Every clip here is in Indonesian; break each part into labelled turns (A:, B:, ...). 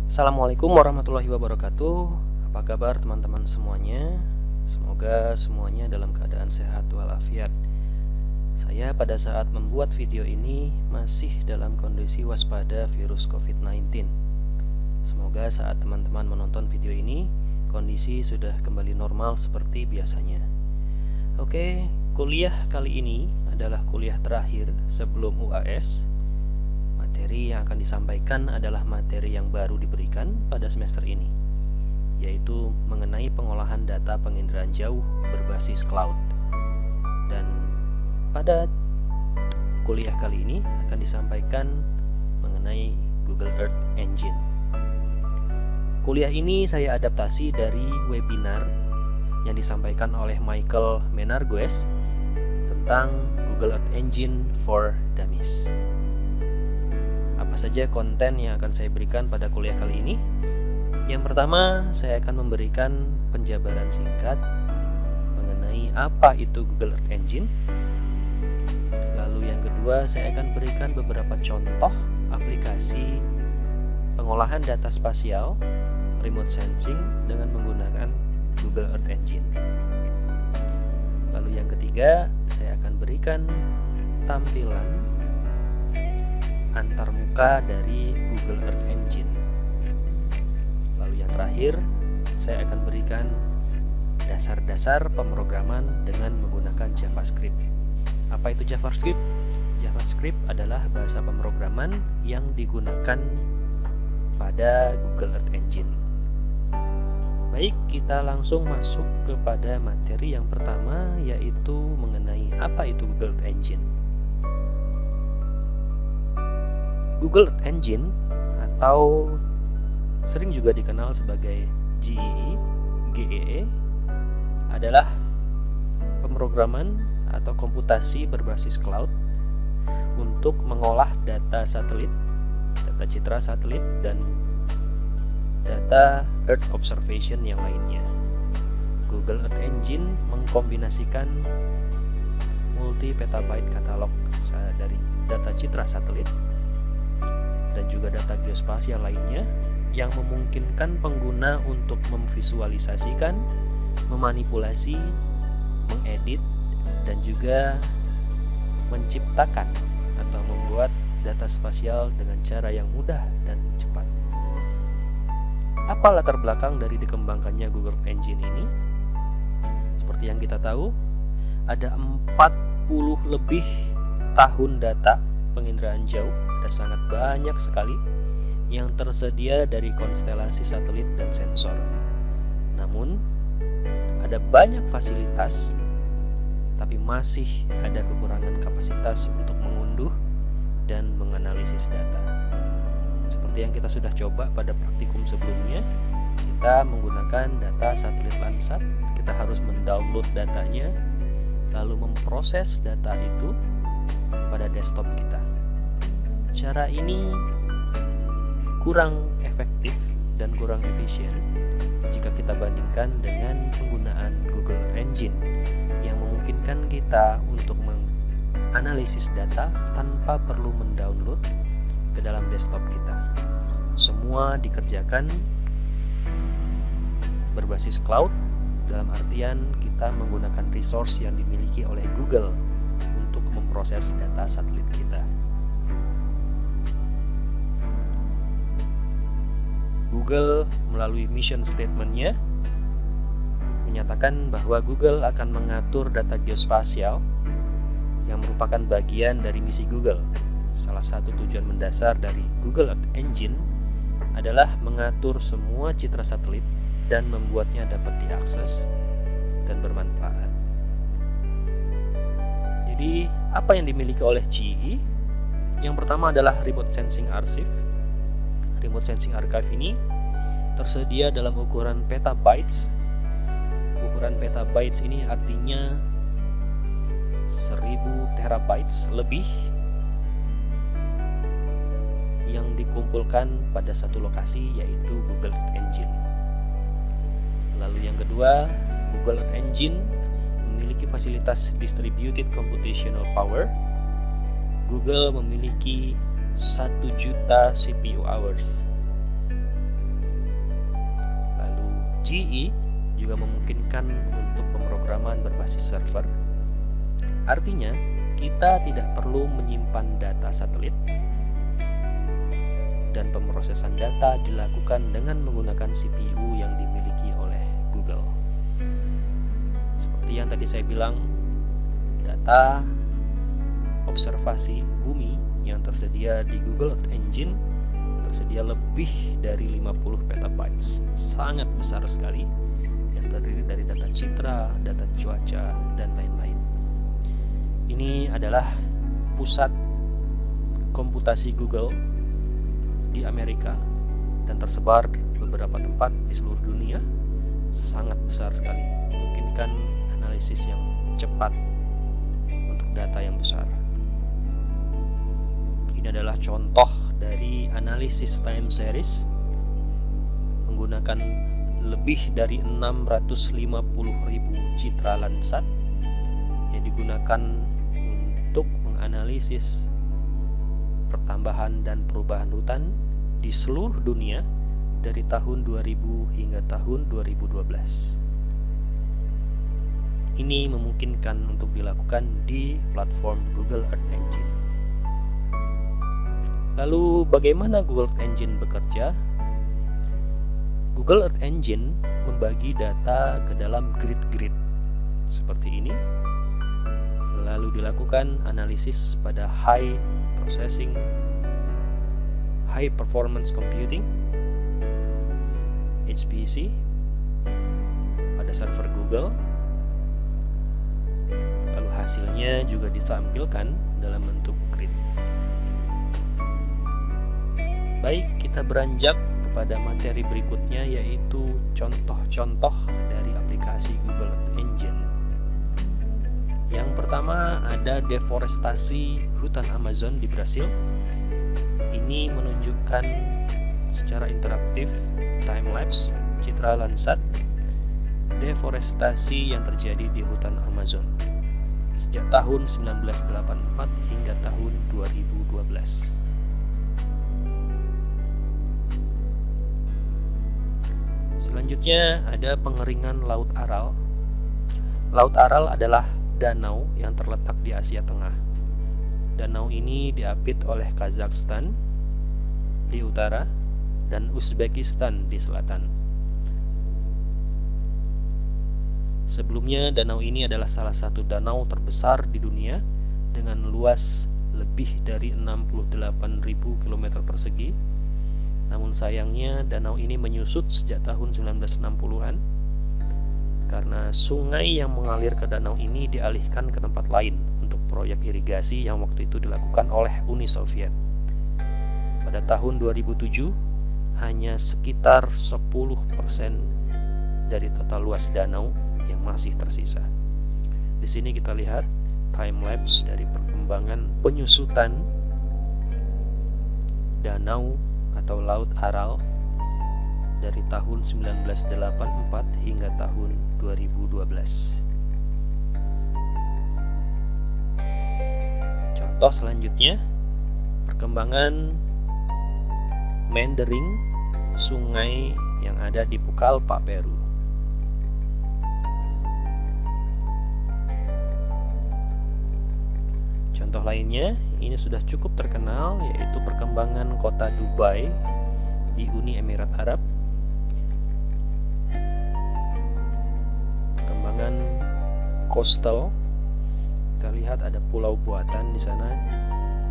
A: Assalamualaikum warahmatullahi wabarakatuh. Apa kabar teman-teman semuanya? Semoga semuanya dalam keadaan sehat walafiat. Saya pada saat membuat video ini masih dalam kondisi waspada virus COVID-19. Semoga saat teman-teman menonton video ini, kondisi sudah kembali normal seperti biasanya. Oke, kuliah kali ini adalah kuliah terakhir sebelum UAS. Materi yang akan disampaikan adalah materi yang baru diberikan pada semester ini, yaitu mengenai pengolahan data penginderaan jauh berbasis cloud. Dan pada kuliah kali ini akan disampaikan mengenai Google Earth Engine. Kuliah ini saya adaptasi dari webinar yang disampaikan oleh Michael Menarguez tentang Google Earth Engine for Dummies. Apa saja konten yang akan saya berikan pada kuliah kali ini? Yang pertama, saya akan memberikan penjabaran singkat mengenai apa itu Google Earth Engine. Lalu yang kedua, saya akan berikan beberapa contoh aplikasi pengolahan data spasial remote sensing dengan menggunakan Google Earth Engine. Lalu yang ketiga, saya akan berikan tampilan antarmuka dari Google Earth Engine. Lalu yang terakhir, saya akan berikan dasar-dasar pemrograman dengan menggunakan JavaScript. Apa itu JavaScript? JavaScript adalah bahasa pemrograman yang digunakan pada Google Earth Engine. Baik, kita langsung masuk kepada materi yang pertama, yaitu mengenai apa itu Google Earth Engine. Google Earth Engine atau sering juga dikenal sebagai GEE adalah pemrograman atau komputasi berbasis cloud untuk mengolah data satelit, data citra satelit, dan data Earth observation yang lainnya. Google Earth Engine mengkombinasikan multi petabyte katalog dari data citra satelit dan juga data geospasial lainnya yang memungkinkan pengguna untuk memvisualisasikan, memanipulasi, mengedit, dan juga menciptakan atau membuat data spasial dengan cara yang mudah dan cepat. Apa latar belakang dari dikembangkannya Google Earth Engine ini? Seperti yang kita tahu, ada 40 lebih tahun data penginderaan jauh, ada sangat banyak sekali yang tersedia dari konstelasi satelit dan sensor. Namun, ada banyak fasilitas, tapi masih ada kekurangan kapasitas untuk mengunduh dan menganalisis data. Seperti yang kita sudah coba pada praktikum sebelumnya, kita menggunakan data satelit Landsat, kita harus mendownload datanya, lalu memproses data itu pada desktop kita. Cara ini kurang efektif dan kurang efisien jika kita bandingkan dengan penggunaan Google Earth Engine yang memungkinkan kita untuk menganalisis data tanpa perlu mendownload ke dalam desktop kita. Semua dikerjakan berbasis cloud, dalam artian kita menggunakan resource yang dimiliki oleh Google untuk memproses data satelit kita. Google melalui mission statement-nya menyatakan bahwa Google akan mengatur data geospasial yang merupakan bagian dari misi Google. Salah satu tujuan mendasar dari Google Earth Engine adalah mengatur semua citra satelit dan membuatnya dapat diakses dan bermanfaat. Jadi, apa yang dimiliki oleh GE? Yang pertama adalah Remote Sensing Archive. Remote Sensing Archive ini tersedia dalam ukuran petabytes. Ukuran petabytes ini artinya 1000 terabytes lebih yang dikumpulkan pada satu lokasi, yaitu Google Earth Engine. Lalu yang kedua, Google Earth Engine memiliki fasilitas Distributed Computational Power. Google memiliki 1 juta CPU hours. GE juga memungkinkan untuk pemrograman berbasis server. Artinya, kita tidak perlu menyimpan data satelit dan pemrosesan data dilakukan dengan menggunakan CPU yang dimiliki oleh Google. Seperti yang tadi saya bilang, data observasi bumi yang tersedia di Google Earth Engine tersedia lebih dari 50 petabytes, sangat besar sekali, yang terdiri dari data citra, data cuaca, dan lain-lain. Ini adalah pusat komputasi Google di Amerika dan tersebar beberapa tempat di seluruh dunia, sangat besar sekali, memungkinkan analisis yang cepat untuk data yang besar. Ini adalah contoh dari analisis time series menggunakan lebih dari 650.000 citra Landsat yang digunakan untuk menganalisis pertambahan dan perubahan hutan di seluruh dunia dari tahun 2000 hingga tahun 2012. Ini memungkinkan untuk dilakukan di platform Google Earth Engine. Lalu bagaimana Google Earth Engine bekerja? Google Earth Engine membagi data ke dalam grid-grid seperti ini, lalu dilakukan analisis pada high performance computing HPC pada server Google. Lalu hasilnya juga ditampilkan dalam bentuk grid. Baik, kita beranjak kepada materi berikutnya, yaitu contoh-contoh dari aplikasi Google Earth Engine. Yang pertama ada deforestasi hutan Amazon di Brasil. Ini menunjukkan secara interaktif time-lapse citra Landsat deforestasi yang terjadi di hutan Amazon sejak tahun 1984 hingga tahun 2012. Selanjutnya ada pengeringan Laut Aral. Laut Aral adalah danau yang terletak di Asia Tengah. Danau ini diapit oleh Kazakhstan di utara dan Uzbekistan di selatan. Sebelumnya danau ini adalah salah satu danau terbesar di dunia dengan luas lebih dari 68.000 km persegi. Namun sayangnya danau ini menyusut sejak tahun 1960-an karena sungai yang mengalir ke danau ini dialihkan ke tempat lain untuk proyek irigasi yang waktu itu dilakukan oleh Uni Soviet. Pada tahun 2007 hanya sekitar 10% dari total luas danau yang masih tersisa. Di sini kita lihat time lapse dari perkembangan penyusutan danau atau Laut Aral dari tahun 1984 hingga tahun 2012. Contoh selanjutnya, perkembangan meandering sungai yang ada di Pucallpa, Peru. Contoh lainnya, ini sudah cukup terkenal, yaitu perkembangan kota Dubai di Uni Emirat Arab. Perkembangan coastal, kita lihat ada pulau buatan di sana.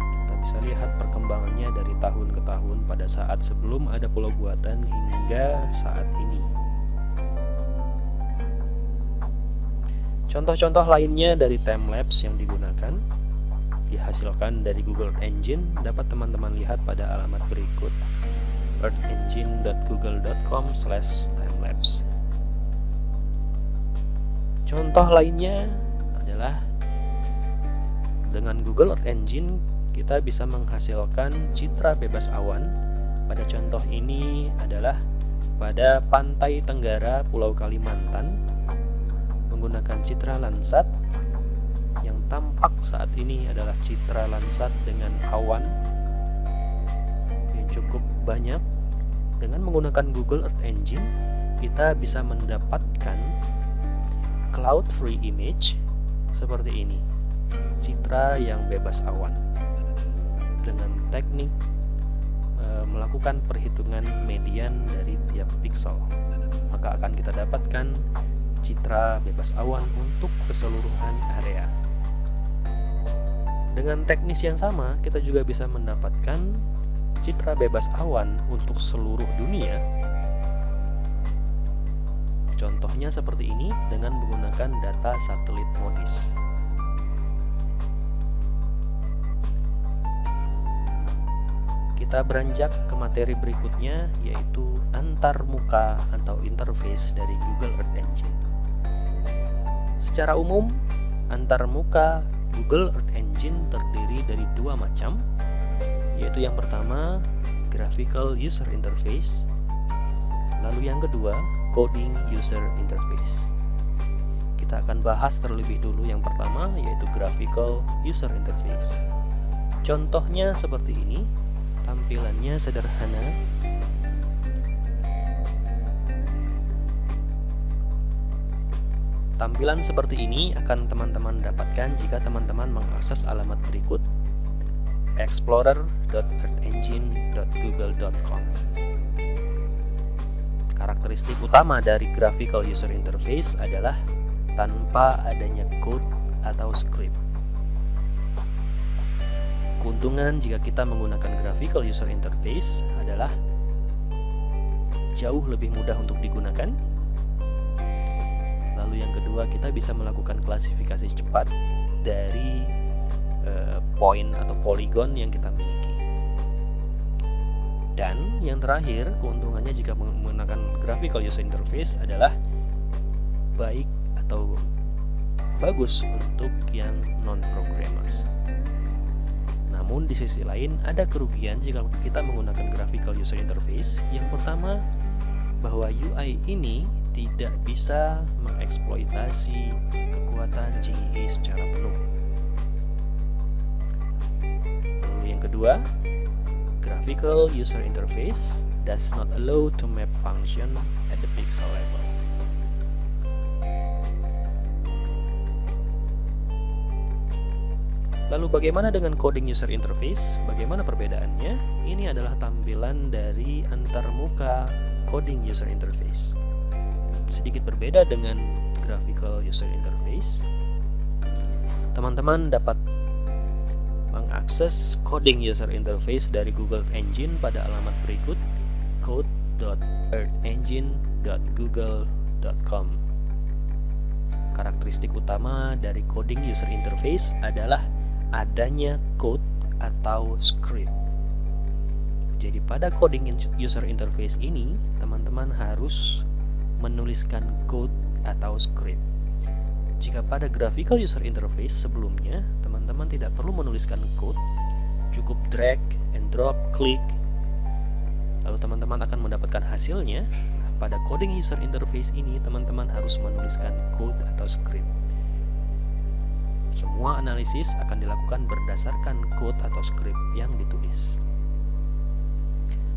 A: Kita bisa lihat perkembangannya dari tahun ke tahun pada saat sebelum ada pulau buatan hingga saat ini. Contoh-contoh lainnya dari time-lapse yang digunakan dihasilkan dari Google Earth Engine dapat teman-teman lihat pada alamat berikut, earthengine.google.com/timelapse. Contoh lainnya adalah dengan Google Earth Engine kita bisa menghasilkan citra bebas awan. Pada contoh ini adalah pada pantai tenggara Pulau Kalimantan menggunakan citra Landsat. Yang tampak saat ini adalah citra Landsat dengan awan yang cukup banyak. Dengan menggunakan Google Earth Engine kita bisa mendapatkan cloud free image seperti ini, citra yang bebas awan, dengan teknik melakukan perhitungan median dari tiap pixel. Maka akan kita dapatkan citra bebas awan untuk keseluruhan area. Dengan teknis yang sama, kita juga bisa mendapatkan citra bebas awan untuk seluruh dunia. Contohnya seperti ini dengan menggunakan data satelit MODIS. Kita beranjak ke materi berikutnya, yaitu antarmuka atau interface dari Google Earth Engine. Secara umum, antarmuka Google Earth Engine terdiri dari dua macam, yaitu yang pertama Graphical User Interface, lalu yang kedua Coding User Interface. Kita akan bahas terlebih dulu yang pertama, yaitu Graphical User Interface. Contohnya seperti ini. Tampilannya sederhana. Tampilan seperti ini akan teman-teman dapatkan jika teman-teman mengakses alamat berikut: explorer.earthengine.google.com. Karakteristik utama dari Graphical User Interface adalah tanpa adanya code atau script. Keuntungan jika kita menggunakan Graphical User Interface adalah jauh lebih mudah untuk digunakan. Lalu yang kedua, kita bisa melakukan klasifikasi cepat dari poin atau poligon yang kita miliki. Dan yang terakhir, keuntungannya jika menggunakan Graphical User Interface adalah baik atau bagus untuk yang non-programmers. Namun di sisi lain ada kerugian jika kita menggunakan Graphical User Interface. Yang pertama, bahwa UI ini tidak bisa mengeksploitasi kekuatan GUI secara penuh. Lalu yang kedua, Graphical User Interface does not allow to map function at the pixel level. Lalu bagaimana dengan Coding User Interface? Bagaimana perbedaannya? Ini adalah tampilan dari antarmuka Coding User Interface. Sedikit berbeda dengan Graphical User Interface. Teman-teman dapat mengakses Coding User Interface dari Google Engine pada alamat berikut: code.earthengine.google.com. Karakteristik utama dari Coding User Interface adalah adanya code atau script. Jadi pada Coding User Interface ini, teman-teman harus menuliskan code atau script. Jika pada Graphical User Interface sebelumnya, teman-teman tidak perlu menuliskan code, cukup drag and drop, klik, lalu teman-teman akan mendapatkan hasilnya. Pada Coding User Interface ini, teman-teman harus menuliskan code atau script. Semua analisis akan dilakukan berdasarkan code atau script yang ditulis.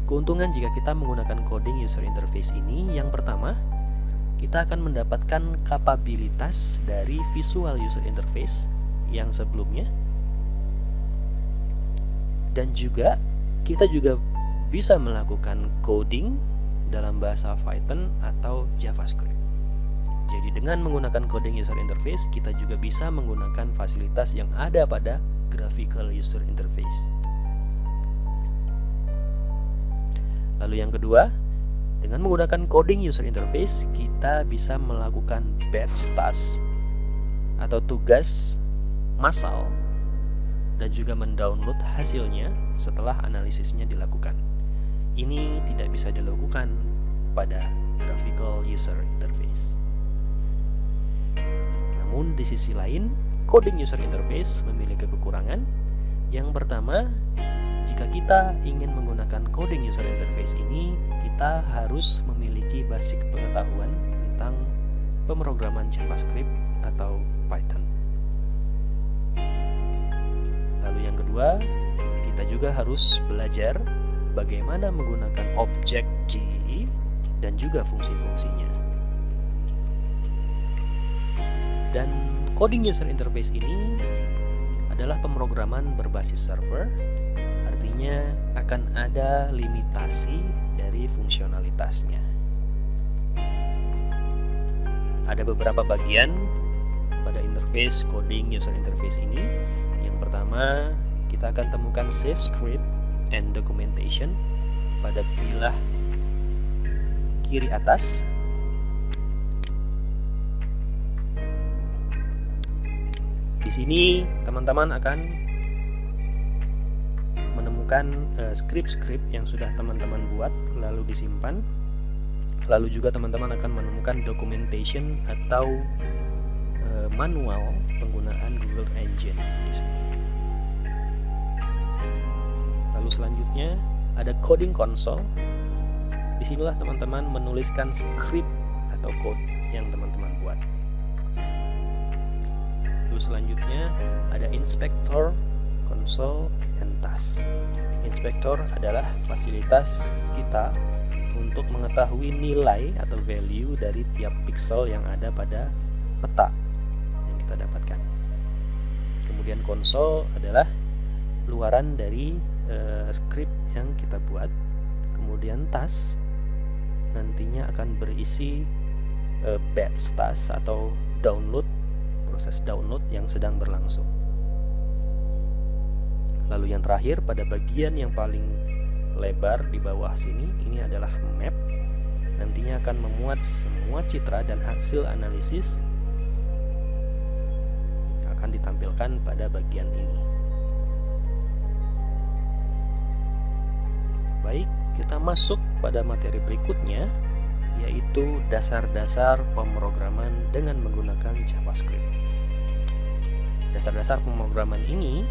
A: Keuntungan jika kita menggunakan Coding User Interface ini, yang pertama, kita akan mendapatkan kapabilitas dari Visual User Interface yang sebelumnya, dan juga kita juga bisa melakukan coding dalam bahasa Python atau JavaScript. Jadi dengan menggunakan Coding User Interface, kita juga bisa menggunakan fasilitas yang ada pada Graphical User Interface. Lalu yang kedua, dengan menggunakan Coding User Interface, kita bisa melakukan batch task atau tugas massal dan juga mendownload hasilnya setelah analisisnya dilakukan. Ini tidak bisa dilakukan pada Graphical User Interface. Namun di sisi lain, Coding User Interface memiliki kekurangan. Yang pertama, jika kita ingin menggunakan Coding User Interface ini, kita harus memiliki basic pengetahuan tentang pemrograman JavaScript atau Python. Lalu yang kedua, kita juga harus belajar bagaimana menggunakan objek GUI dan juga fungsi-fungsinya. Dan coding user interface ini adalah pemrograman berbasis server, artinya akan ada limitasi dari fungsionalitasnya. Ada beberapa bagian pada interface coding user interface ini. Yang pertama, kita akan temukan save script and documentation pada bilah kiri atas. Di sini teman-teman akan menemukan script-script yang sudah teman-teman buat lalu disimpan. Lalu juga teman-teman akan menemukan documentation atau manual penggunaan Google Engine di sini. Lalu selanjutnya ada coding console. Disinilah teman-teman menuliskan script atau code yang teman-teman buat. Lalu selanjutnya ada inspector, console, and task. Inspector adalah fasilitas kita untuk mengetahui nilai atau value dari tiap pixel yang ada pada peta yang kita dapatkan. Kemudian console adalah luaran dari script yang kita buat. Kemudian task nantinya akan berisi batch task atau download, proses download yang sedang berlangsung. Lalu yang terakhir pada bagian yang paling lebar di bawah sini, ini adalah map. Nantinya akan memuat semua citra dan hasil analisis akan ditampilkan pada bagian ini. Baik, kita masuk pada materi berikutnya, yaitu dasar-dasar pemrograman dengan menggunakan JavaScript. Dasar-dasar pemrograman ini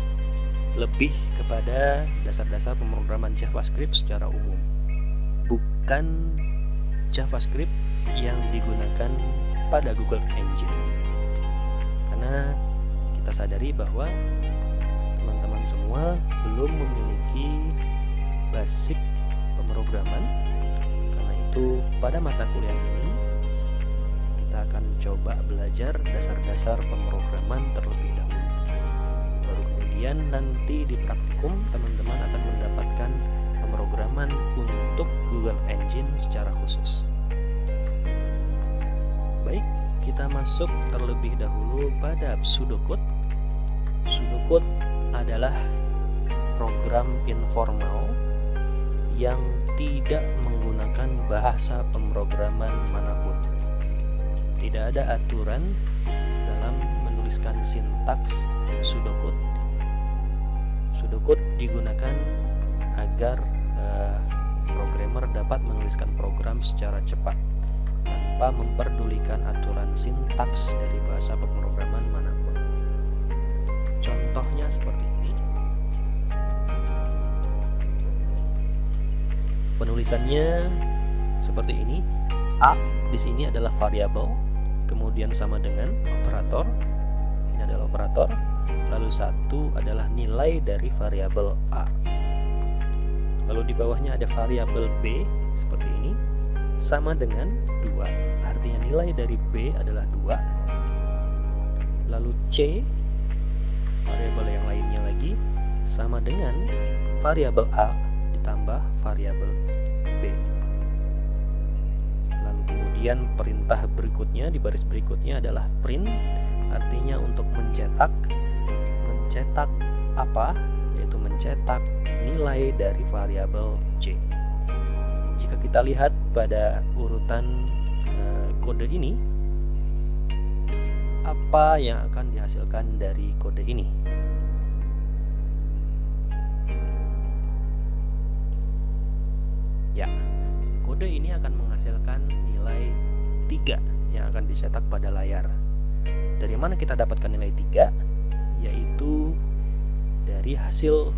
A: lebih kepada dasar-dasar pemrograman JavaScript secara umum, bukan JavaScript yang digunakan pada Google Engine. Karena kita sadari bahwa teman-teman semua belum memiliki basic pemrograman. Karena itu pada mata kuliah ini kita akan coba belajar dasar-dasar pemrograman terlebih dahulu. Baru kemudian nanti di praktikum teman-teman akan mendapatkan pemrograman untuk Google Engine secara khusus. Baik, kita masuk terlebih dahulu pada pseudocode. Pseudocode adalah program informal yang tidak menggunakan bahasa pemrograman manapun. Tidak ada aturan dalam menuliskan sintaks pseudocode. Pseudocode digunakan agar programmer dapat menuliskan program secara cepat tanpa memperdulikan aturan sintaks dari bahasa pemrograman manapun. Contohnya seperti ini. Penulisannya seperti ini. A di sini adalah variabel, kemudian sama dengan operator. Ini adalah operator. Lalu 1 adalah nilai dari variabel A. Lalu di bawahnya ada variabel B seperti ini, sama dengan 2. Artinya nilai dari B adalah 2. Lalu C, variabel yang lainnya lagi, sama dengan variabel A ditambah variabel B. Lalu kemudian perintah berikutnya di baris berikutnya adalah print, artinya untuk mencetak. Mencetak apa? Yaitu mencetak nilai dari variabel C. Jika kita lihat pada urutan kode ini, apa yang akan dihasilkan dari kode ini? Ya, kode ini akan menghasilkan nilai 3 yang akan dicetak pada layar. Dari mana kita dapatkan nilai 3? Yaitu dari hasil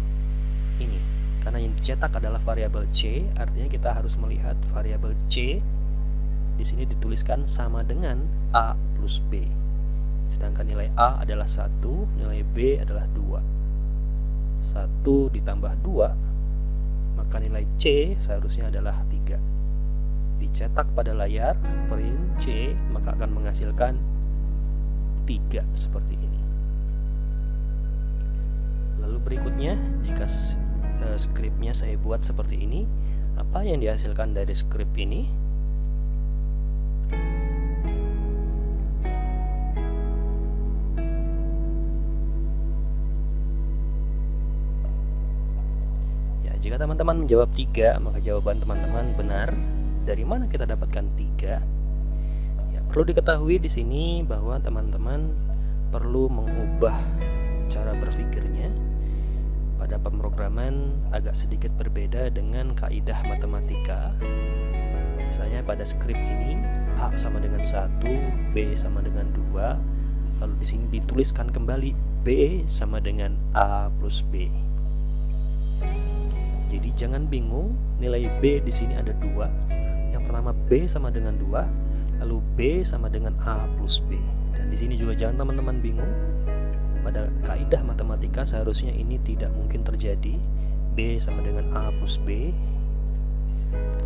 A: ini. Karena yang dicetak adalah variabel C, artinya kita harus melihat variabel C di sini dituliskan sama dengan A plus B. Sedangkan nilai A adalah 1, nilai B adalah 2. 1 ditambah 2, maka nilai C seharusnya adalah 3. dicetak pada layar print C, maka akan menghasilkan 3 seperti ini. Lalu berikutnya, jika skripnya saya buat seperti ini, apa yang dihasilkan dari skrip ini? Jika teman-teman menjawab 3, maka jawaban teman-teman benar. Dari mana kita dapatkan 3? Ya, perlu diketahui di sini bahwa teman-teman perlu mengubah cara berpikirnya. Pada pemrograman agak sedikit berbeda dengan kaidah matematika. Misalnya pada skrip ini A sama dengan 1, B sama dengan 2. Lalu di sini dituliskan kembali B sama dengan A plus B. Jadi jangan bingung, nilai B di sini ada 2. Yang pertama B sama dengan 2, lalu B sama dengan A plus B. Dan di sini juga jangan teman-teman bingung. Pada kaidah matematika seharusnya ini tidak mungkin terjadi, B sama dengan A plus B.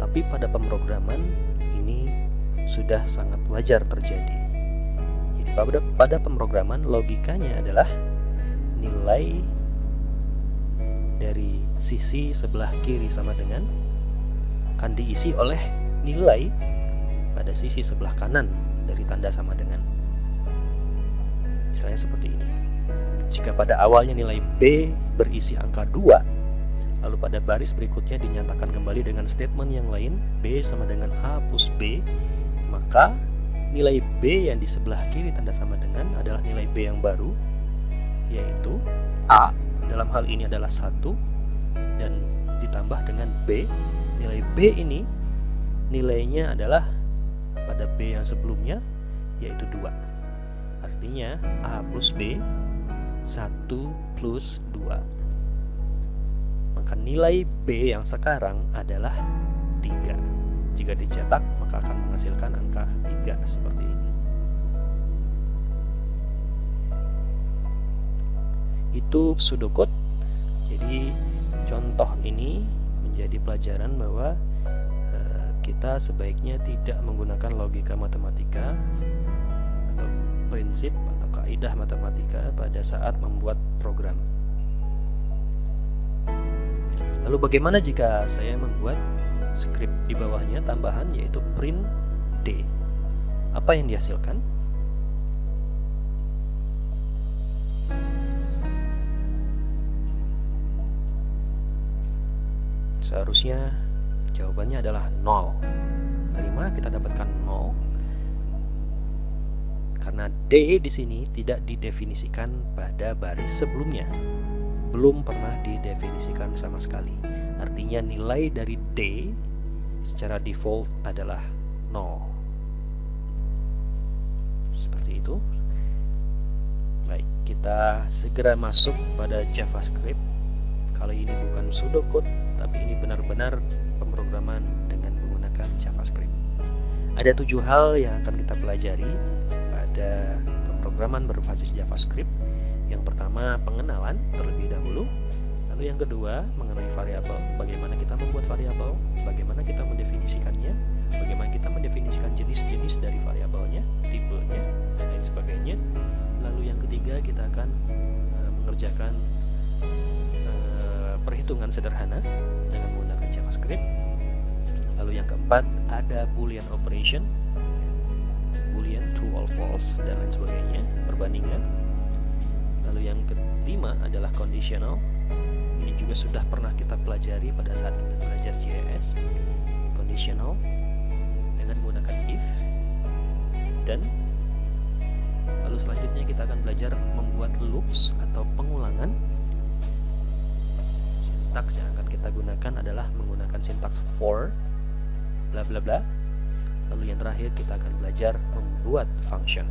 A: Tapi pada pemrograman ini sudah sangat wajar terjadi. Jadi pada pemrograman logikanya adalah nilai dari sisi sebelah kiri sama dengan akan diisi oleh nilai pada sisi sebelah kanan dari tanda sama dengan. Misalnya seperti ini. Jika pada awalnya nilai B berisi angka 2, lalu pada baris berikutnya dinyatakan kembali dengan statement yang lain, B sama dengan A plus B, maka nilai B yang di sebelah kiri tanda sama dengan adalah nilai B yang baru, yaitu A dalam hal ini adalah 1 dan ditambah dengan B. Nilai B ini nilainya adalah pada B yang sebelumnya, yaitu 2. Artinya A plus B 1 plus 2. Maka nilai B yang sekarang adalah 3. Jika dicetak maka akan menghasilkan angka 3 seperti ini. Itu pseudocode. Jadi contoh ini menjadi pelajaran bahwa kita sebaiknya tidak menggunakan logika matematika atau prinsip atau kaidah matematika pada saat membuat program. Lalu bagaimana jika saya membuat skrip di bawahnya tambahan, yaitu print D? Apa yang dihasilkan? Seharusnya jawabannya adalah 0. Dari mana kita dapatkan 0? Karena D di sini tidak didefinisikan pada baris sebelumnya. Belum pernah didefinisikan sama sekali. Artinya nilai dari D secara default adalah 0. Seperti itu. Baik, kita segera masuk pada JavaScript. Kali ini bukan pseudocode, tapi ini benar-benar pemrograman dengan menggunakan JavaScript. Ada 7 hal yang akan kita pelajari pada pemrograman berbasis JavaScript. Yang pertama, pengenalan terlebih dahulu. Lalu yang kedua, mengenai variabel, bagaimana kita membuat variabel, bagaimana kita mendefinisikannya, bagaimana kita mendefinisikan jenis-jenis dari variabelnya, tipenya, dan lain sebagainya. Lalu yang ketiga, kita akan mengerjakan perhitungan sederhana dengan menggunakan JavaScript. Lalu yang keempat, ada Boolean operation, Boolean true or false, dan lain sebagainya, perbandingan. Lalu yang kelima adalah conditional. Ini juga sudah pernah kita pelajari pada saat kita belajar JS. Conditional dengan menggunakan if. Dan lalu selanjutnya kita akan belajar membuat loops atau pengulangan. Sintaks yang akan kita gunakan adalah menggunakan sintaks for bla bla bla. Lalu yang terakhir kita akan belajar membuat function.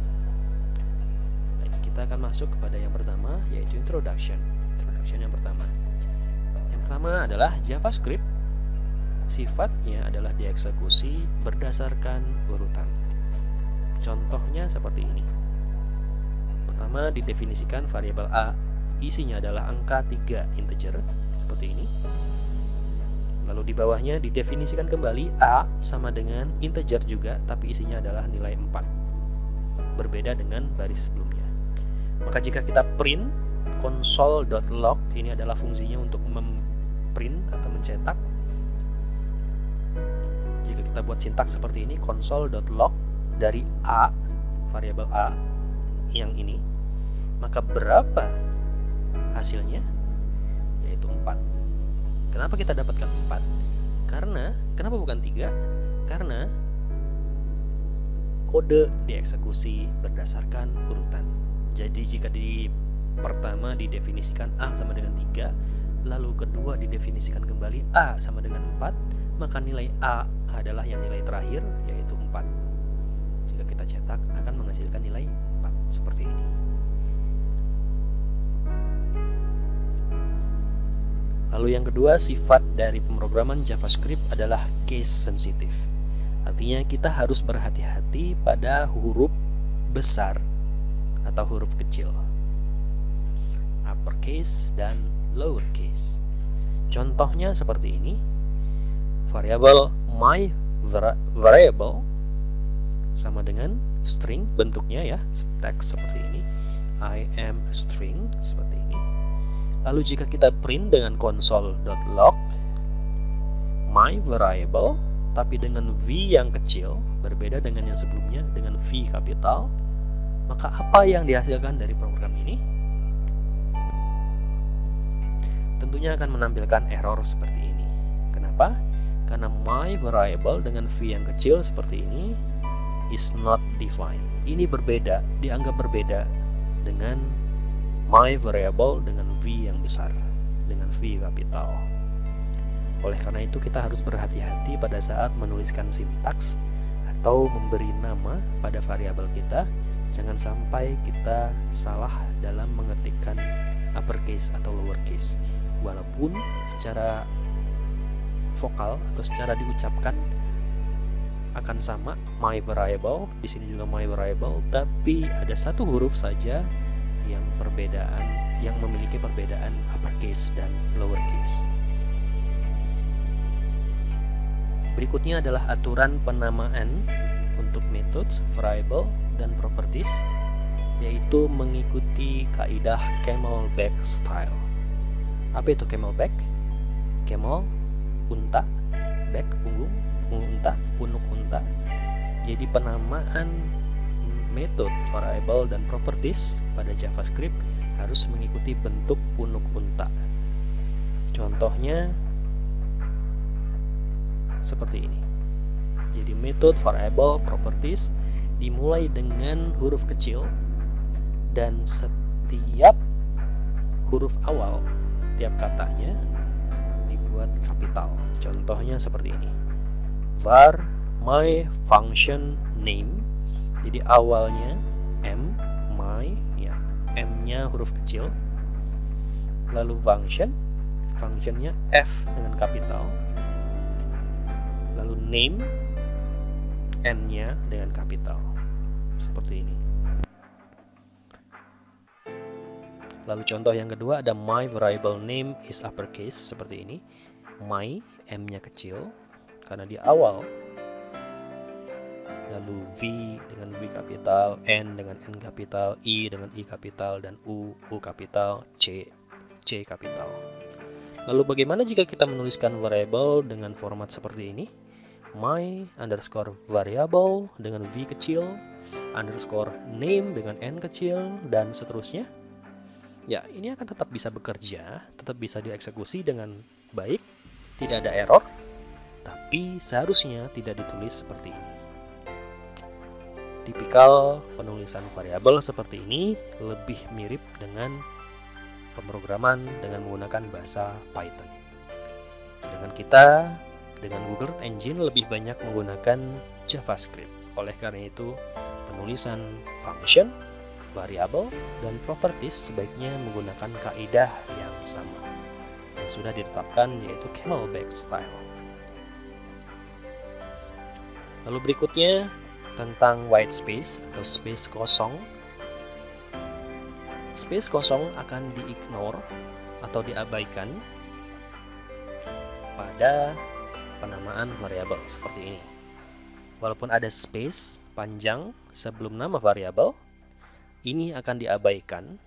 A: Baik, kita akan masuk kepada yang pertama, yaitu introduction. Introduction yang pertama. Yang pertama adalah JavaScript. Sifatnya adalah dieksekusi berdasarkan urutan. Contohnya seperti ini. Pertama, didefinisikan variabel A, isinya adalah angka 3 integer seperti ini. Lalu di bawahnya didefinisikan kembali A sama dengan integer juga, tapi isinya adalah nilai 4. Berbeda dengan baris sebelumnya. Maka jika kita print console.log, ini adalah fungsinya untuk memprint atau mencetak. Jika kita buat sintaks seperti ini, console.log dari A, variabel A yang ini, maka berapa hasilnya? Yaitu 4. Kenapa kita dapatkan 4? Kenapa bukan 3? Karena kode dieksekusi berdasarkan urutan. Jadi jika di pertama didefinisikan A sama dengan 3, lalu kedua didefinisikan kembali A sama dengan 4, maka nilai A adalah yang nilai terakhir, yaitu 4. Jika kita cetak akan menghasilkan nilai 4 seperti ini. Lalu yang kedua, sifat dari pemrograman JavaScript adalah case sensitive. Artinya kita harus berhati-hati pada huruf besar atau huruf kecil, uppercase dan lowercase. Contohnya seperti ini. Variabel my variable sama dengan string bentuknya ya, text seperti ini. I am a string seperti ini. Lalu jika kita print dengan console.log my variable tapi dengan V yang kecil, berbeda dengan yang sebelumnya dengan V kapital, maka apa yang dihasilkan dari program ini? Tentunya akan menampilkan error seperti ini. Kenapa? Karena my variable dengan V yang kecil seperti ini is not defined. Ini berbeda, dianggap berbeda dengan my variable dengan V yang besar, dengan V kapital. Oleh karena itu kita harus berhati-hati pada saat menuliskan sintaks atau memberi nama pada variabel kita. Jangan sampai kita salah dalam mengetikkan uppercase atau lowercase. Walaupun secara vokal atau secara diucapkan akan sama, my variable, di sini juga my variable, tapi ada satu huruf saja yang memiliki perbedaan uppercase dan lowercase. Berikutnya adalah aturan penamaan untuk methods, variable, dan properties, yaitu mengikuti kaidah camelback style. Apa itu camelback? Camel, unta, back, punggung unta, punuk unta. Jadi penamaan method, variable, dan properties pada JavaScript harus mengikuti bentuk punuk unta. Contohnya seperti ini. Jadi method, variable, properties dimulai dengan huruf kecil dan setiap huruf awal tiap katanya dibuat kapital. Contohnya seperti ini. Var my function name. Jadi awalnya M, my, ya, M-nya huruf kecil. Lalu functionnya F dengan kapital. Lalu name, N-nya dengan kapital. Seperti ini. Lalu contoh yang kedua ada my variable name is uppercase, seperti ini. My, M-nya kecil karena di awal. Lalu V dengan V kapital, N dengan N kapital, I dengan I kapital, dan U kapital, C kapital. Lalu bagaimana jika kita menuliskan variable dengan format seperti ini? My underscore variable dengan V kecil, underscore name dengan N kecil, dan seterusnya. Ya, ini akan tetap bisa bekerja, tetap bisa dieksekusi dengan baik, tidak ada error, tapi seharusnya tidak ditulis seperti ini. Tipikal penulisan variabel seperti ini lebih mirip dengan pemrograman dengan menggunakan bahasa Python. Sedangkan kita dengan Google Earth Engine lebih banyak menggunakan JavaScript. Oleh karena itu, penulisan function, variabel, dan properties sebaiknya menggunakan kaidah yang sama yang sudah ditetapkan, yaitu camelback style. Lalu berikutnya tentang white space atau space kosong. Space kosong akan di-ignore atau diabaikan pada penamaan variabel seperti ini. Walaupun ada space panjang sebelum nama variabel, ini akan diabaikan.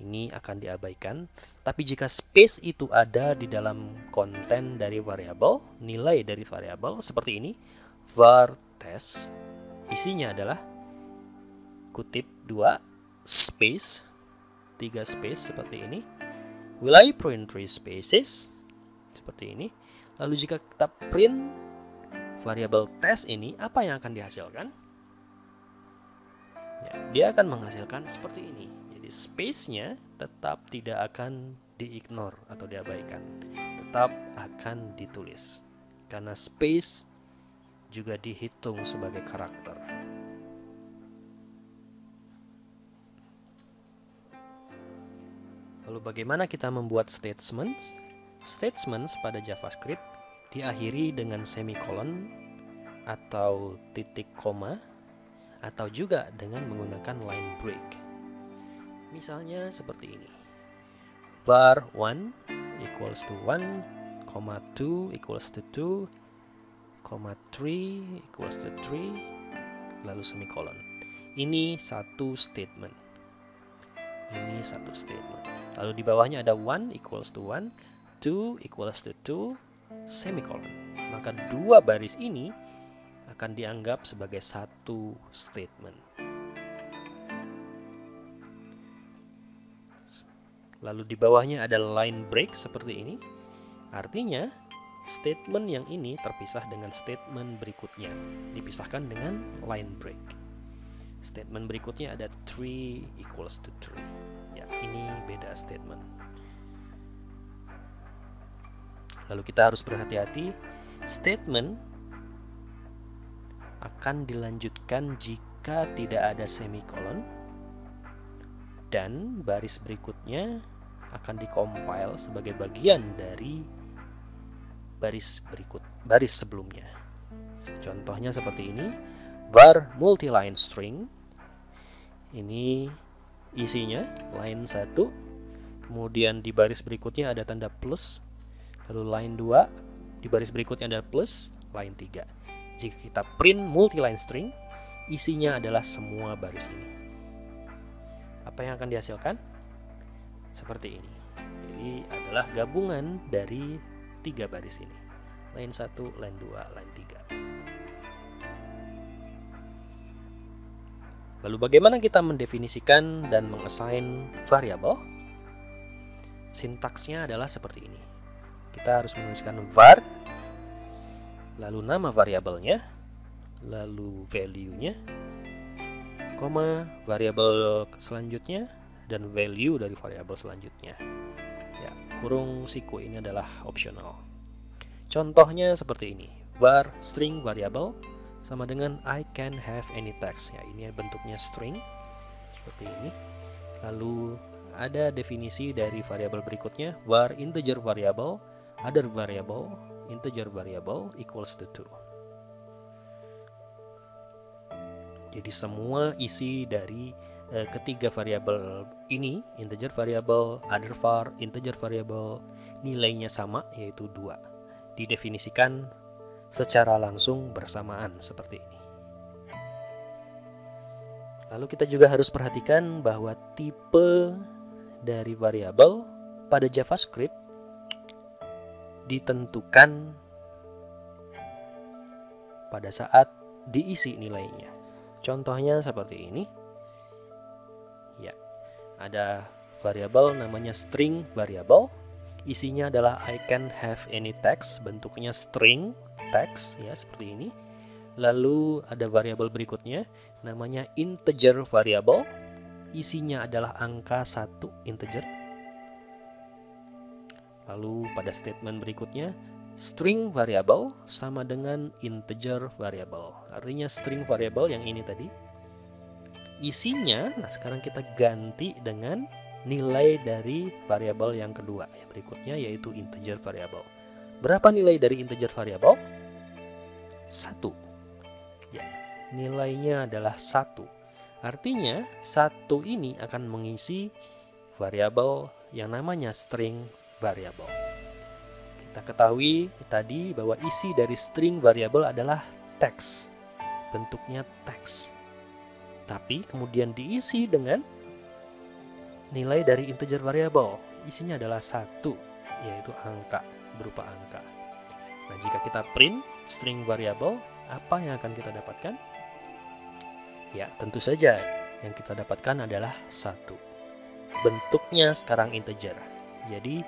A: Ini akan diabaikan, tapi jika space itu ada di dalam konten dari variabel, nilai dari variabel seperti ini, var test, isinya adalah kutip 2 space, 3 space seperti ini. Will I print 3 spaces? Seperti ini. Lalu jika kita print variabel test ini, apa yang akan dihasilkan? Ya, dia akan menghasilkan seperti ini. Jadi space-nya tetap tidak akan di-ignore atau diabaikan. Tetap akan ditulis. Karena space juga dihitung sebagai karakter. Lalu bagaimana kita membuat statement? Statements pada JavaScript diakhiri dengan semikolon atau titik koma, atau juga dengan menggunakan line break. Misalnya seperti ini. Var 1 equals to 1, 2 equals to 2, 3 equals to 3, lalu semikolon. Ini satu statement. Ini satu statement. Lalu di bawahnya ada 1 equals to 1, 2 equals to 2, semikolon. Maka dua baris ini akan dianggap sebagai satu statement. Lalu di bawahnya ada line break seperti ini. Artinya statement yang ini terpisah dengan statement berikutnya, dipisahkan dengan line break. Statement berikutnya ada 3 equals to 3. Ya, ini beda statement. Lalu kita harus berhati-hati, statement akan dilanjutkan jika tidak ada semikolon, dan baris berikutnya akan dikompil sebagai bagian dari baris sebelumnya. Contohnya seperti ini, var multiline string. Ini isinya line 1, kemudian di baris berikutnya ada tanda plus, lalu line 2, di baris berikutnya ada plus, line 3. Jika kita print multiline string, isinya adalah semua baris ini. Apa yang akan dihasilkan? Seperti ini. Jadi adalah gabungan dari 3 baris ini. Line 1, line 2, line 3. Lalu bagaimana kita mendefinisikan dan mengassign variabel? Sintaksnya adalah seperti ini. Kita harus menuliskan var, lalu nama variabelnya, lalu value-nya, koma, variabel selanjutnya, dan value dari variabel selanjutnya. Ya, kurung siku ini adalah opsional. Contohnya seperti ini. Var string variable sama dengan I can have any text. Ya, ini bentuknya string seperti ini. Lalu ada definisi dari variabel berikutnya, var integer variable, other variable, integer variable equals to 2. Jadi semua isi dari ketiga variabel ini, integer variable, other var, integer variable, nilainya sama, yaitu 2. Didefinisikan secara langsung bersamaan seperti ini. Lalu kita juga harus perhatikan bahwa tipe dari variabel pada JavaScript ditentukan pada saat diisi nilainya. Contohnya seperti ini. Ya, ada variabel namanya string variable. Isinya adalah I can have any text, bentuknya string text ya seperti ini. Lalu ada variabel berikutnya namanya integer variable. Isinya adalah angka 1 integer. Lalu pada statement berikutnya string variable sama dengan integer variable. Artinya string variable yang ini tadi isinya, nah sekarang kita ganti dengan nilai dari variabel yang kedua yang berikutnya, yaitu integer variable. Berapa nilai dari integer variable? 1. Ya, nilainya adalah 1. Artinya 1 ini akan mengisi variabel yang namanya string variable. Kita ketahui tadi bahwa isi dari string variabel adalah teks, bentuknya teks. Tapi kemudian diisi dengan nilai dari integer variabel. Isinya adalah 1, yaitu angka, berupa angka. Nah, jika kita print string variabel, apa yang akan kita dapatkan? Ya, tentu saja yang kita dapatkan adalah 1. Bentuknya sekarang integer. Jadi,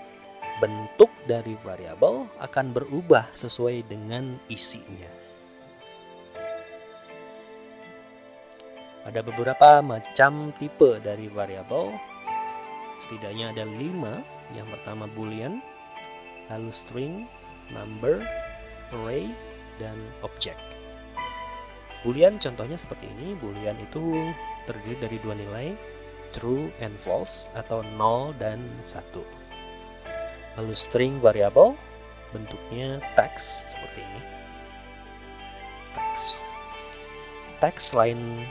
A: bentuk dari variabel akan berubah sesuai dengan isinya. Ada beberapa macam tipe dari variabel. Setidaknya ada 5. Yang pertama boolean, lalu string, number, array, dan object. Boolean contohnya seperti ini. Boolean itu terdiri dari 2 nilai, true and false, atau 0 dan 1. Lalu string variable, bentuknya teks seperti ini. Teks selain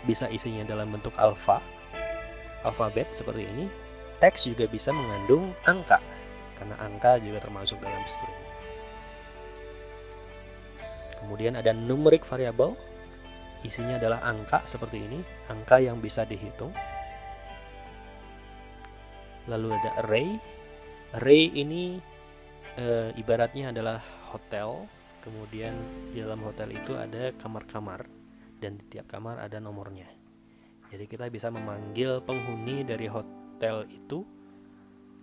A: bisa isinya dalam bentuk alfabet seperti ini, teks juga bisa mengandung angka, karena angka juga termasuk dalam string. Kemudian ada numeric variable, isinya adalah angka seperti ini, angka yang bisa dihitung. Lalu ada array. Array ini ibaratnya adalah hotel. Kemudian di dalam hotel itu ada kamar-kamar, dan di tiap kamar ada nomornya. Jadi kita bisa memanggil penghuni dari hotel itu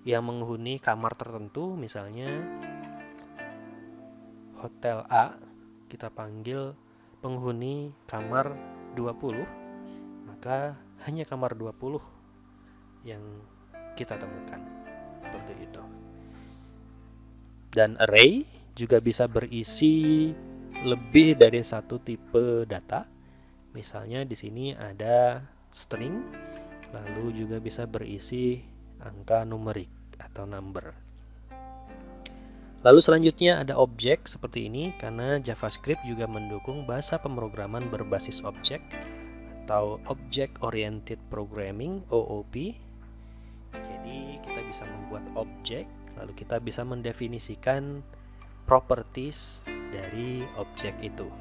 A: yang menghuni kamar tertentu. Misalnya hotel A, kita panggil penghuni kamar 20, maka hanya kamar 20 yang kita temukan. Seperti itu. Dan array juga bisa berisi lebih dari satu tipe data. Misalnya di sini ada string, lalu juga bisa berisi angka numerik atau number. Lalu selanjutnya ada objek seperti ini, karena JavaScript juga mendukung bahasa pemrograman berbasis objek atau Object Oriented Programming (OOP). Jadi kita bisa membuat objek, lalu kita bisa mendefinisikan properties dari objek itu.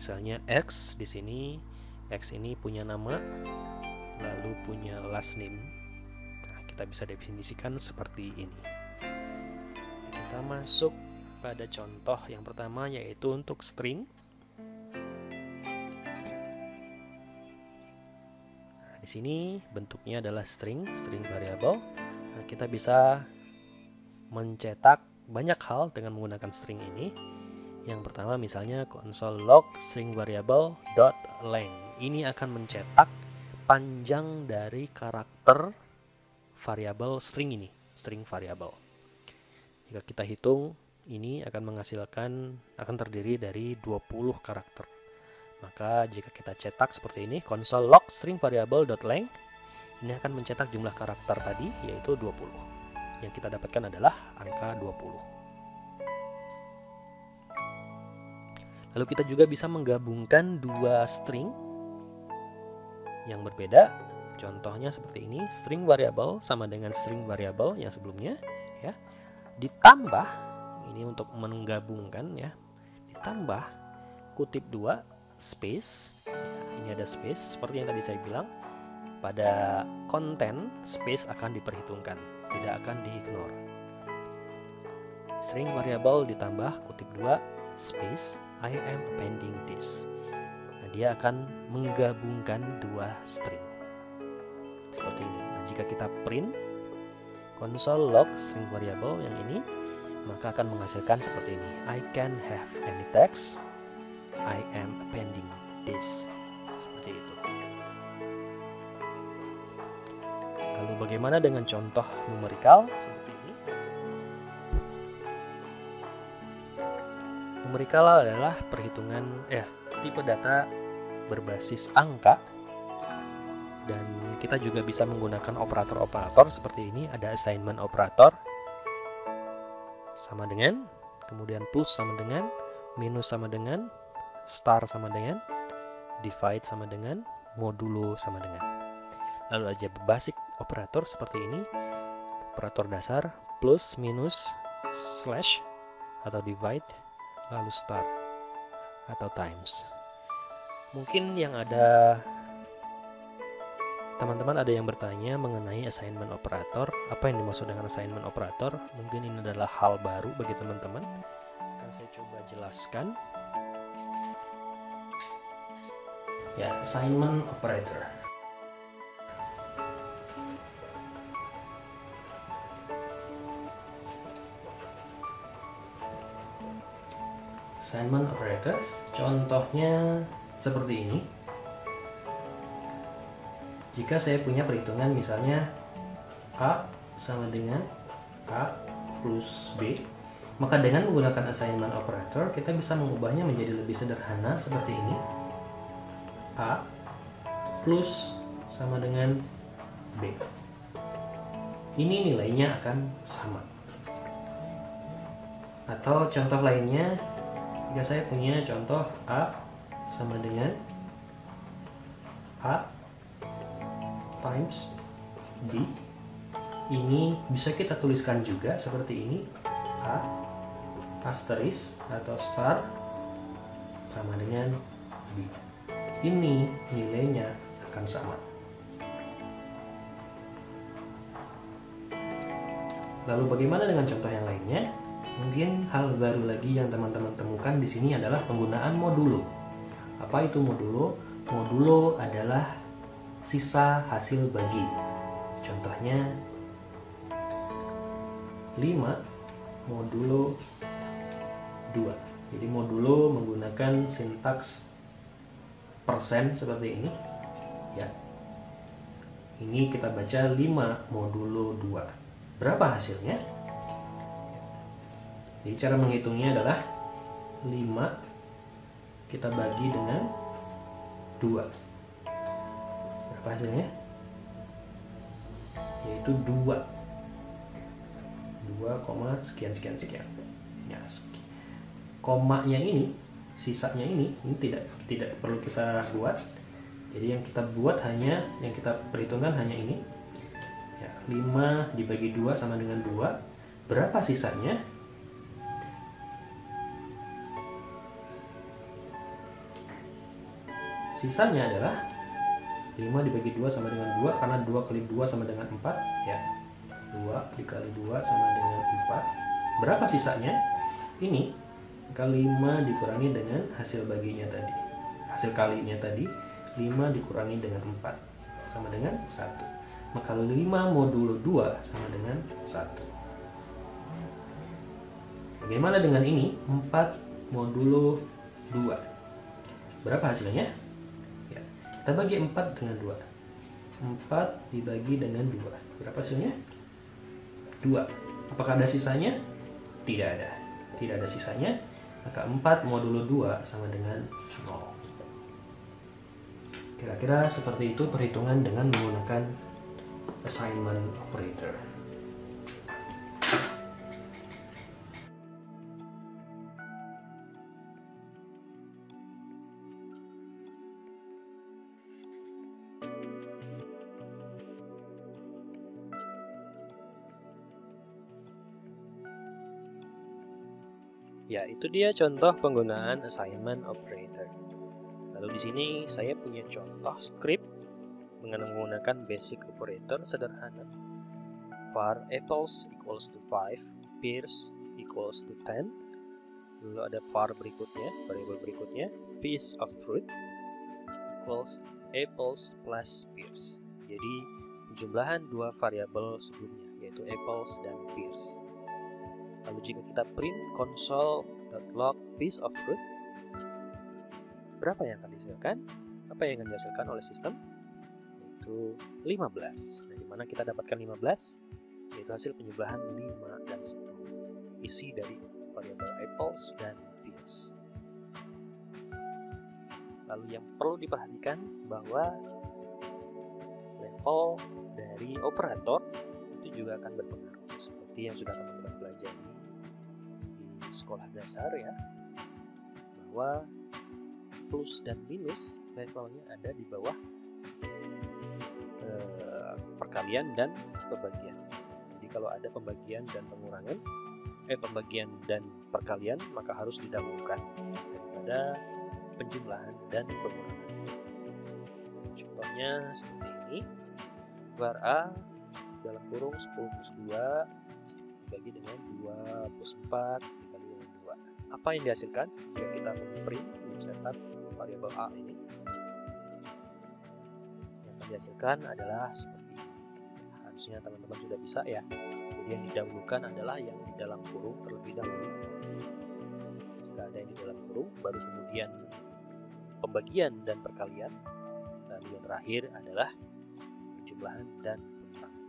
A: Misalnya X di sini, X ini punya nama, lalu punya last name. Nah, kita bisa definisikan seperti ini. Kita masuk pada contoh yang pertama, yaitu untuk string. Nah, di sini bentuknya adalah string variable. Nah, kita bisa mencetak banyak hal dengan menggunakan string ini. Yang pertama misalnya console log string variable dot length. Ini akan mencetak panjang dari karakter variabel string ini, string variable. Jika kita hitung, ini akan terdiri dari 20 karakter. Maka jika kita cetak seperti ini, console log string variable dot length, ini akan mencetak jumlah karakter tadi, yaitu 20. Yang kita dapatkan adalah angka 20. Lalu kita juga bisa menggabungkan dua string yang berbeda. Contohnya seperti ini, string variable sama dengan string variable yang sebelumnya, ya. Ditambah, ini untuk menggabungkan, ya. Ditambah kutip 2 space. Ya, ini ada space seperti yang tadi saya bilang. Pada konten, space akan diperhitungkan, tidak akan di-ignore. String variable ditambah kutip 2 space, I am appending this. Nah, dia akan menggabungkan dua string seperti ini. Nah, jika kita print console log string variable yang ini, maka akan menghasilkan seperti ini. I can have any text. I am appending this. Seperti itu. Lalu bagaimana dengan contoh numerical seperti ini? Numerical adalah perhitungan tipe data berbasis angka, dan kita juga bisa menggunakan operator-operator seperti ini. Ada assignment operator sama dengan, kemudian plus sama dengan, minus sama dengan, star sama dengan, divide sama dengan, modulo sama dengan. Lalu aja basic operator seperti ini, operator dasar plus, minus, slash, atau divide, lalu star, atau times. Mungkin yang ada teman-teman ada yang bertanya mengenai assignment operator. Apa yang dimaksud dengan assignment operator? Mungkin ini adalah hal baru bagi teman-teman. Akan saya coba jelaskan. Ya, assignment operator. Assignment operators, contohnya seperti ini. Jika saya punya perhitungan misalnya A sama dengan A plus B, maka dengan menggunakan assignment operator kita bisa mengubahnya menjadi lebih sederhana seperti ini. A plus sama dengan B. Ini nilainya akan sama. Atau contoh lainnya, jika saya punya contoh A sama dengan A times B, ini bisa kita tuliskan juga seperti ini, A asterisk atau star sama dengan B. Ini nilainya akan sama. Lalu bagaimana dengan contoh yang lainnya? Mungkin hal baru lagi yang teman-teman temukan di sini adalah penggunaan modulo. Apa itu modulo? Modulo adalah sisa hasil bagi. Contohnya 5 modulo 2. Jadi modulo menggunakan sintaks persen seperti ini. Ya. Ini kita baca 5 modulo 2. Berapa hasilnya? Jadi cara menghitungnya adalah 5 kita bagi dengan 2. Berapa hasilnya? Yaitu 2 sekian sekian sekian. Ya, komanya ini, sisanya ini tidak perlu kita buat. Jadi yang kita buat hanya, yang kita perhitungkan hanya ini. Ya, 5 dibagi 2 sama dengan 2. Berapa sisanya? Sisanya adalah 5 dibagi 2 sama dengan 2, karena 2 kali 2 sama dengan 4, ya. 2 dikali 2 sama dengan 4. Berapa sisanya? Ini kali 5 dikurangi dengan hasil baginya tadi. Hasil kalinya tadi 5 dikurangi dengan 4 sama dengan 1. Maka 5 modulo 2 sama dengan 1. Bagaimana dengan ini? 4 modulo 2. Berapa hasilnya? Kita bagi 4 dengan 2. 4 dibagi dengan 2. Berapa hasilnya? 2. Apakah ada sisanya? Tidak ada. Tidak ada sisanya. Maka 4 modulo 2 sama dengan 0. Kira-kira seperti itu perhitungan dengan menggunakan assignment operator. Ya, itu dia contoh penggunaan assignment operator. Lalu di sini saya punya contoh script menggunakan basic operator sederhana. var apples equals to 5, pears equals to 10. Lalu ada var berikutnya, variabel berikutnya, piece of fruit equals apples plus pears. Jadi penjumlahan dua variabel sebelumnya, yaitu apples dan pears. Lalu jika kita print console.log piece of fruit, berapa yang akan dihasilkan? Apa yang akan dihasilkan oleh sistem? Yaitu 15. Nah, dimana kita dapatkan 15? Yaitu hasil penjumlahan 5 dan 10. Isi dari variabel apples dan pears. Lalu yang perlu diperhatikan bahwa level dari operator itu juga akan berpengaruh. Seperti yang sudah teman-teman pelajari di sekolah dasar ya, bahwa plus dan minus levelnya ada di bawah perkalian dan pembagian. Jadi kalau ada pembagian dan pengurangan, pembagian dan perkalian, maka harus didahulukan daripada penjumlahan dan pengurangan. Contohnya seperti ini, var A dalam kurung 10 plus 2 dibagi dengan 24 dikali dengan 2. Apa yang dihasilkan jika kita memprint, mencetak variabel A ini? Yang akan dihasilkan adalah seperti ini. Harusnya teman-teman sudah bisa ya. Jadi yang didahulukan adalah yang di dalam kurung terlebih dahulu. Jika ada yang di dalam kurung, baru kemudian pembagian dan perkalian. Lalu yang terakhir adalah penjumlahan dan pengurangan.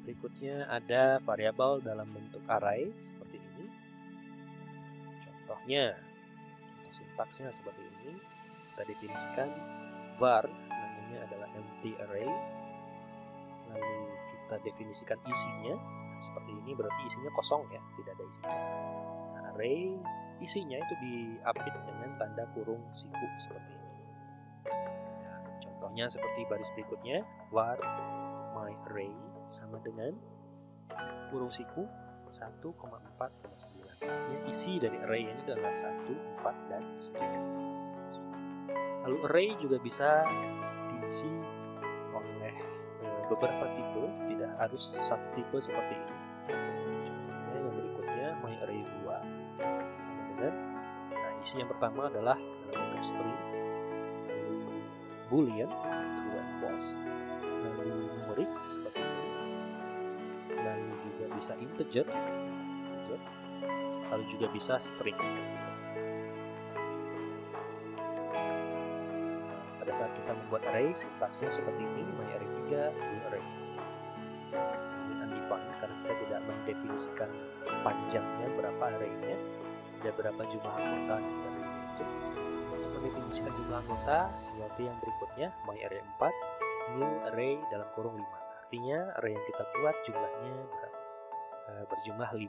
A: Berikutnya ada variabel dalam bentuk array seperti ini. Contohnya, contoh sintaksnya seperti ini. Kita definisikan var, namanya adalah empty array. Lalu kita definisikan isinya seperti ini, berarti isinya kosong ya, tidak ada isinya. Nah, array isinya itu diapit dengan tanda kurung siku seperti ini. Nah, contohnya seperti baris berikutnya, var my array sama dengan kurung siku 1,4,9. Artinya isi dari array ini adalah 1, 4, dan 9. Lalu array juga bisa diisi oleh beberapa tipe, tidak harus satu tipe seperti ini. Contohnya yang berikutnya my array 2 sama dengan, nah isi yang pertama adalah dalam bentuk string, lalu boolean true and false, lalu numerik seperti ini, lalu juga bisa integer, lalu juga bisa string. Pada saat kita membuat array, sintaksnya seperti ini, my array 3, new array. Ini undefined karena kita tidak mendefinisikan panjangnya berapa arraynya, ada berapa jumlah anggota di array itu. Untuk mendefinisikan jumlah anggota, seperti yang berikutnya, my array 4, new array dalam kurung 5. Artinya array yang kita buat jumlahnya berjumlah 5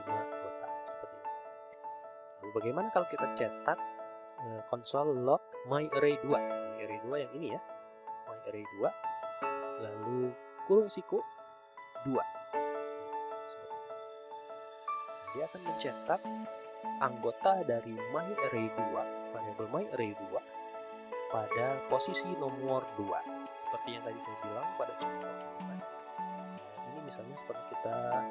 A: anggota seperti ini. Lalu bagaimana kalau kita cetak konsol log my array 2? My array 2 yang ini ya, my array 2, lalu kurung siku 2 seperti ini. Dia akan mencetak anggota dari my array 2, variabel my array 2 pada posisi nomor 2, seperti yang tadi saya bilang pada contoh teman-teman. Ini misalnya seperti kita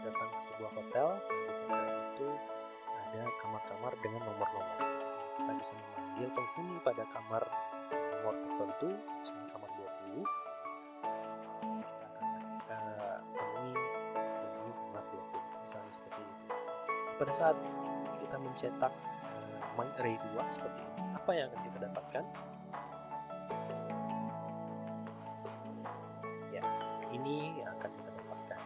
A: datang ke sebuah hotel, di hotel itu ada kamar-kamar dengan nomor-nomor. Kita bisa memanggil penghuni pada kamar nomor tertentu, misalnya kamar 20. Kita akan temui penghuni kamar 20, misalnya seperti itu. Pada saat kita mencetak my array 2 seperti ini, apa yang akan kita dapatkan? Ya, ini yang akan kita dapatkan.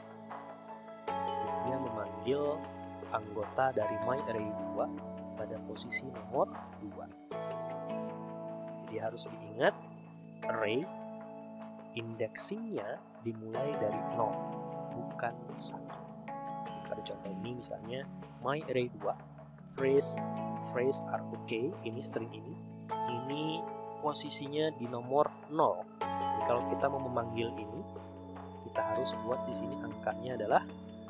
A: Dia memanggil anggota dari my array 2 pada posisi nomor 2. Jadi harus diingat, array indexingnya dimulai dari 0, bukan 1. Pada contoh ini misalnya my array 2 phrase are okay, ini string ini posisinya di nomor 0. Jadi kalau kita mau memanggil ini, kita harus buat di sini angkanya adalah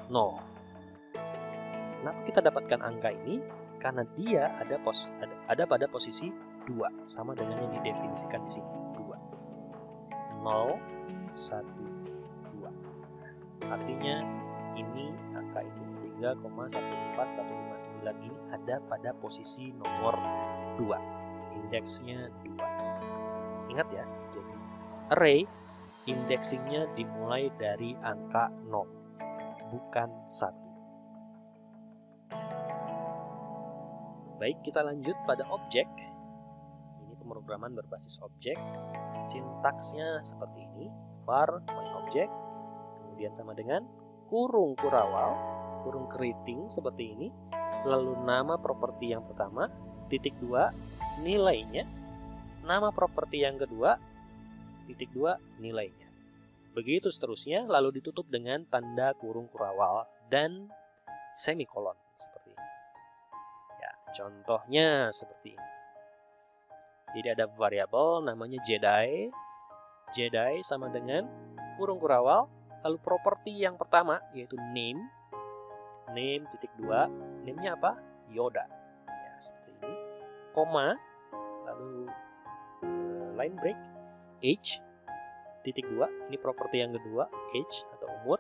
A: 0. Kenapa kita dapatkan angka ini? Karena dia ada pada posisi 2, sama dengan yang didefinisikan di sini, 2. 0, 1, 2. Artinya ini angka ini 3,14159 ini ada pada posisi nomor 2. Indeksnya 2. Ingat ya, jadi array indexingnya dimulai dari angka 0, bukan 1. Baik, kita lanjut pada objek. Ini pemrograman berbasis objek. Sintaksnya seperti ini, var my object, kemudian sama dengan kurung kurawal, kurung keriting seperti ini, lalu nama properti yang pertama, titik 2, nilainya, nama properti yang kedua, titik 2, nilainya. Begitu seterusnya, lalu ditutup dengan tanda kurung kurawal dan semikolon seperti ini. Ya, contohnya seperti ini. Jadi ada variabel namanya Jedi. Jedi sama dengan kurung kurawal. Lalu properti yang pertama yaitu name. Name titik 2. Name-nya apa? Yoda. Ya, seperti ini. Koma. Lalu line break. Age titik 2. Ini properti yang kedua. Age atau umur.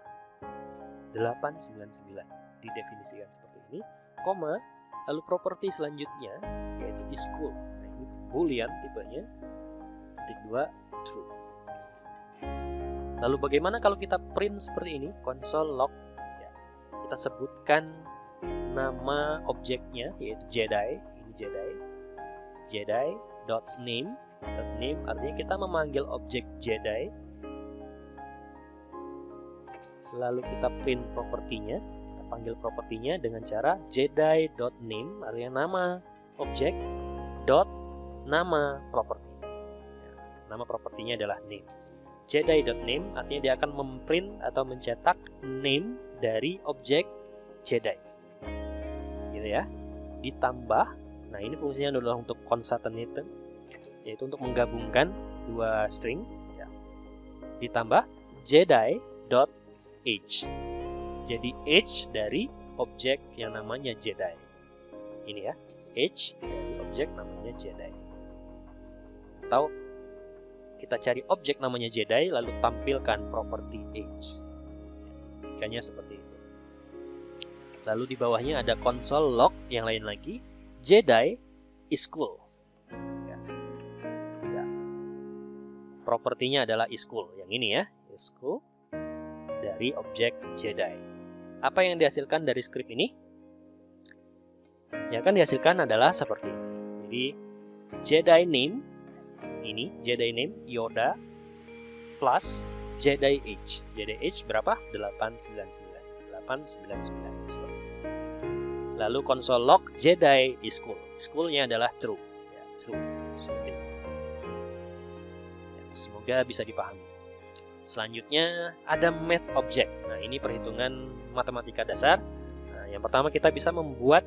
A: 899. Didefinisikan seperti ini. Koma. Lalu properti selanjutnya yaitu is-cool. Nah, ini boolean tipenya. Titik 2. True. Lalu bagaimana kalau kita print seperti ini? Console log. Ya, kita sebutkan nama objeknya yaitu Jedi. Ini Jedi. Jedi.name. Name artinya kita memanggil objek Jedi. Lalu kita print propertinya. Kita panggil propertinya dengan cara Jedi.name artinya nama objek dot nama properti. Ya, nama propertinya adalah name. Jedi.name artinya dia akan memprint atau mencetak name dari objek Jedi. Gitu ya. Ditambah, nah ini fungsinya adalah untuk concatenated, yaitu untuk menggabungkan dua string. Ya. Ditambah Jedi.age. Jadi age dari objek yang namanya Jedi. Ini ya, age dari objek namanya Jedi. Atau kita cari objek namanya Jedi, lalu tampilkan property age. Ikannya seperti itu. Lalu di bawahnya ada console log yang lain lagi. Jedi is cool. Ya. Ya. Propertinya adalah is cool. Yang ini ya, is cool dari objek Jedi. Apa yang dihasilkan dari script ini? Yang akan dihasilkan adalah seperti ini. Jadi Jedi name. Ini Jedi name Yoda plus Jedi age. Jedi age berapa? 899. 899. Lalu console log Jedi is cool. Cool-nya adalah true. Ya, true. Seperti itu. Ya, semoga bisa dipahami. Selanjutnya ada math object. Nah, ini perhitungan matematika dasar. Nah, yang pertama kita bisa membuat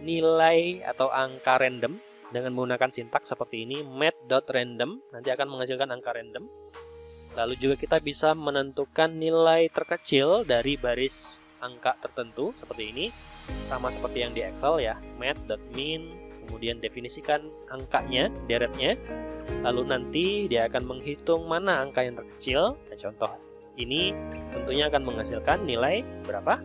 A: nilai atau angka random dengan menggunakan sintaks seperti ini, math.random, nanti akan menghasilkan angka random. Lalu juga kita bisa menentukan nilai terkecil dari baris angka tertentu, seperti ini. Sama seperti yang di Excel ya, math.min, kemudian definisikan angkanya, deretnya. Lalu nanti dia akan menghitung mana angka yang terkecil. Nah, contoh ini tentunya akan menghasilkan nilai berapa?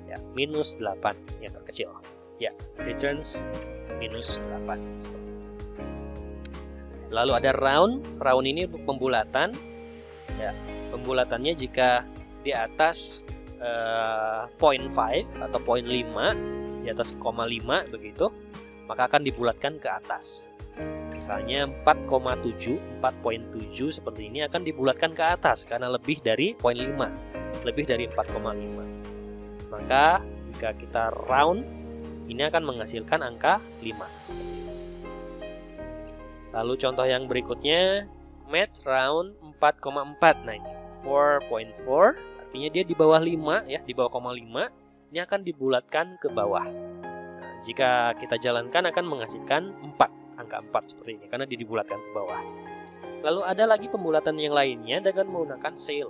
A: Ya, minus 8 yang terkecil. Ya, returns minus 8. Lalu ada round. Round ini untuk pembulatan. Ya, pembulatannya jika di atas 0.5 atau 0.5, di atas 0,5 begitu, maka akan dibulatkan ke atas. Misalnya 4,7, 4.7 seperti ini akan dibulatkan ke atas karena lebih dari 0.5, lebih dari 4,5. Maka jika kita round, ini akan menghasilkan angka 5. Lalu contoh yang berikutnya, math round 4,4. Nah ini 4.4, artinya dia di bawah 5 ya, di bawah 0,5. Ini akan dibulatkan ke bawah. Nah, jika kita jalankan akan menghasilkan 4, angka 4 seperti ini karena dia dibulatkan ke bawah. Lalu ada lagi pembulatan yang lainnya dengan menggunakan cell.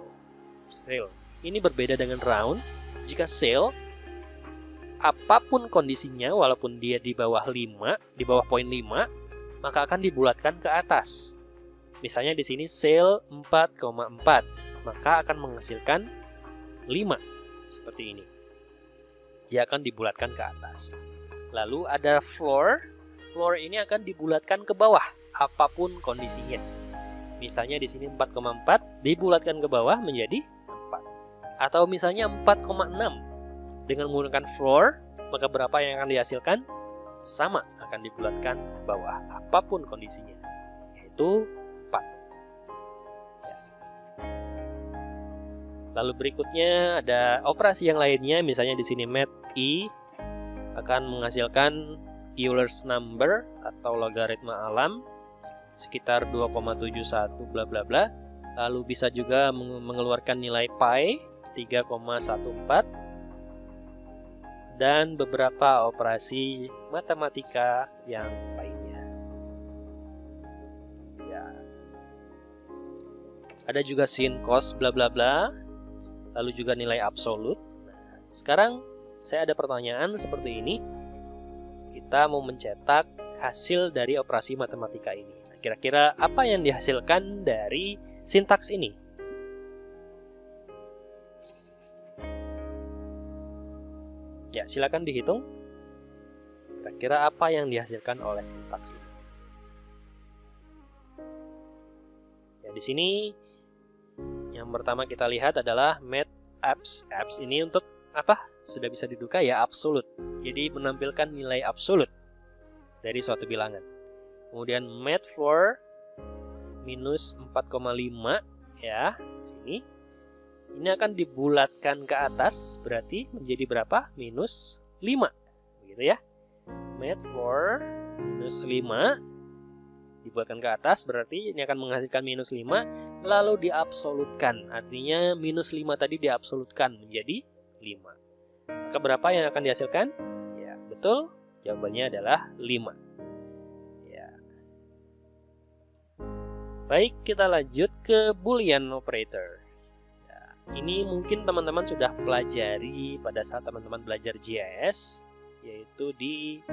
A: Ini berbeda dengan round. Jika cell, apapun kondisinya, walaupun dia di bawah 5, di bawah 0.5, maka akan dibulatkan ke atas. Misalnya di sini cell 4,4, maka akan menghasilkan 5 seperti ini. Dia akan dibulatkan ke atas. Lalu ada floor. Floor ini akan dibulatkan ke bawah, apapun kondisinya. Misalnya di sini 4,4 dibulatkan ke bawah menjadi 4. Atau misalnya 4,6. Dengan menggunakan floor, maka berapa yang akan dihasilkan? Sama, akan dibulatkan ke bawah, apapun kondisinya, yaitu 4. Ya. Lalu berikutnya ada operasi yang lainnya, misalnya di sini math i akan menghasilkan Euler's number atau logaritma alam sekitar 2,71 bla bla bla. Lalu bisa juga mengeluarkan nilai pi 3,14 dan beberapa operasi matematika yang lainnya. Ada juga sin, cos, bla bla bla. Lalu juga nilai absolut. Nah, sekarang saya ada pertanyaan seperti ini. Kita mau mencetak hasil dari operasi matematika ini. Nah, kira-kira apa yang dihasilkan dari sintaks ini? Ya, silakan dihitung. Kira-kira apa yang dihasilkan oleh sintaks ini? Ya, di sini yang pertama kita lihat adalah math apps. Apps ini untuk apa? Sudah bisa diduga ya, absolut. Jadi menampilkan nilai absolut dari suatu bilangan. Kemudian math for minus 4,5 ya, di sini. Ini akan dibulatkan ke atas, berarti menjadi berapa? Minus 5. Begitu ya. Math for minus 5 dibuatkan ke atas, berarti ini akan menghasilkan minus 5. Lalu diabsolutkan, artinya minus 5 tadi diabsolutkan menjadi 5. Maka berapa yang akan dihasilkan? Ya, betul. Jawabannya adalah 5. Ya. Baik, kita lanjut ke Boolean operator. Ini mungkin teman-teman sudah pelajari pada saat teman-teman belajar GIS, yaitu di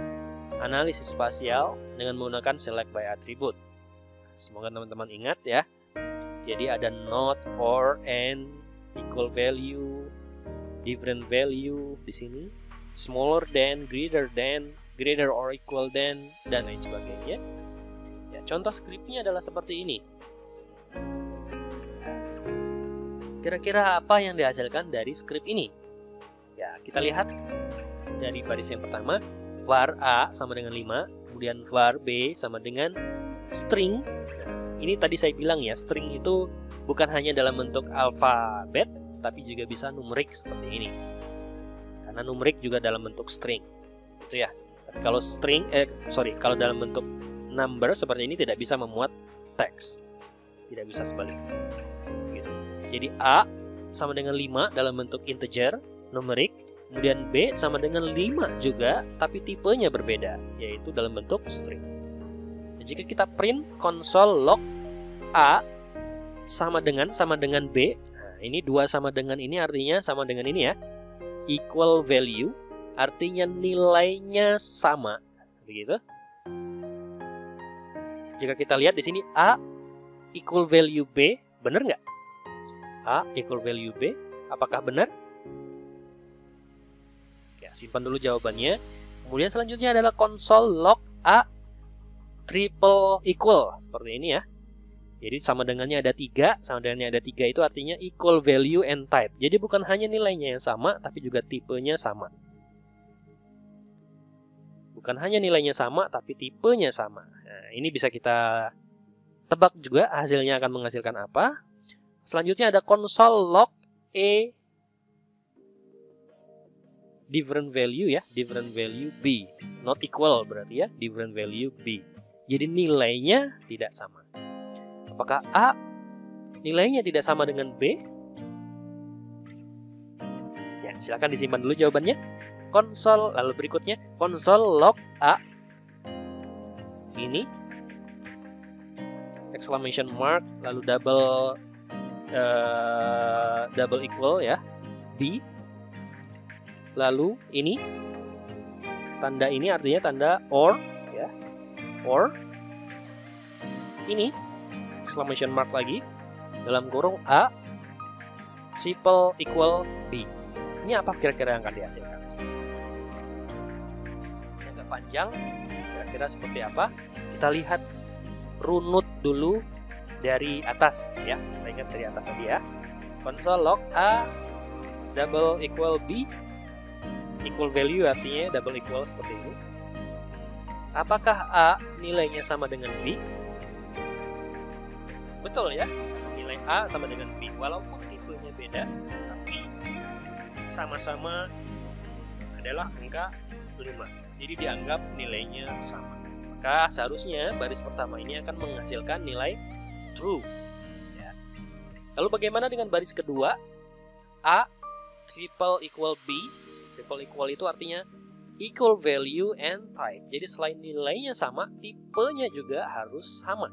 A: analisis spasial dengan menggunakan select by attribute. Semoga teman-teman ingat ya. Jadi ada not, or, and, equal value, different value di sini, smaller than, greater or equal than, dan lain sebagainya. Ya, contoh skripnya adalah seperti ini. Kira-kira apa yang dihasilkan dari skrip ini? Ya, kita lihat dari baris yang pertama, var A sama dengan 5, kemudian var B sama dengan string. Nah, ini tadi saya bilang ya, string itu bukan hanya dalam bentuk alfabet, tapi juga bisa numerik seperti ini. Karena numerik juga dalam bentuk string. Itu ya. Tapi kalau kalau dalam bentuk number seperti ini tidak bisa memuat teks. Tidak bisa sebaliknya. Jadi A sama dengan 5 dalam bentuk integer, numerik. Kemudian B sama dengan 5 juga, tapi tipenya berbeda, yaitu dalam bentuk string. Nah, jika kita print console log A sama dengan B, nah ini 2 sama dengan ini artinya sama dengan ini ya. Equal value, artinya nilainya sama. Begitu. Jika kita lihat di sini A equal value B, benar nggak? A equal value B, apakah benar? Ya, simpan dulu jawabannya. Kemudian selanjutnya adalah console log A triple equal, seperti ini ya. Jadi sama dengannya ada 3, sama dengannya ada 3 itu artinya equal value and type. Jadi bukan hanya nilainya yang sama, tapi juga tipenya sama. Bukan hanya nilainya sama, tapi tipenya sama. Nah, ini bisa kita tebak juga hasilnya akan menghasilkan apa. Selanjutnya ada console log A different value ya, different value B. Not equal berarti ya, different value B. Jadi nilainya tidak sama. Apakah A nilainya tidak sama dengan B? Ya, silakan disimpan dulu jawabannya. Console, lalu berikutnya console log A. Ini exclamation mark, lalu double equal ya, B. Lalu ini tanda ini artinya tanda or ya, or. Ini exclamation mark lagi dalam kurung A triple equal B. Ini apa kira-kira yang akan dihasilkan? Agak panjang, kira-kira seperti apa? Kita lihat runut dulu dari atas ya, kita ingat dari atas tadi ya. Console log A double equal B, equal value artinya double equal seperti ini. Apakah A nilainya sama dengan B? Betul ya, nilai A sama dengan B. Walaupun tipenya beda, tapi sama-sama adalah angka 5. Jadi dianggap nilainya sama. Maka seharusnya baris pertama ini akan menghasilkan nilai true. Ya. Lalu bagaimana dengan baris kedua? A triple equal B. Triple equal itu artinya equal value and type. Jadi selain nilainya sama, tipenya juga harus sama.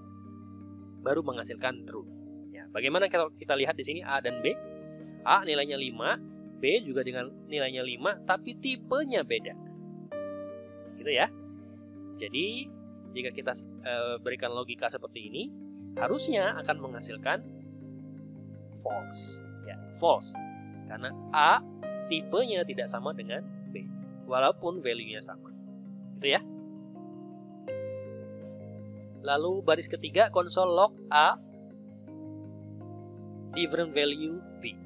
A: Baru menghasilkan true. Ya, bagaimana kalau kita lihat di sini A dan B? A nilainya 5, B juga dengan nilainya 5, tapi tipenya beda. Gitu ya. Jadi, jika kita berikan logika seperti ini, harusnya akan menghasilkan false. Ya, false. Karena A tipenya tidak sama dengan B, walaupun value-nya sama. Gitu ya. Lalu baris ketiga, console log A different value B.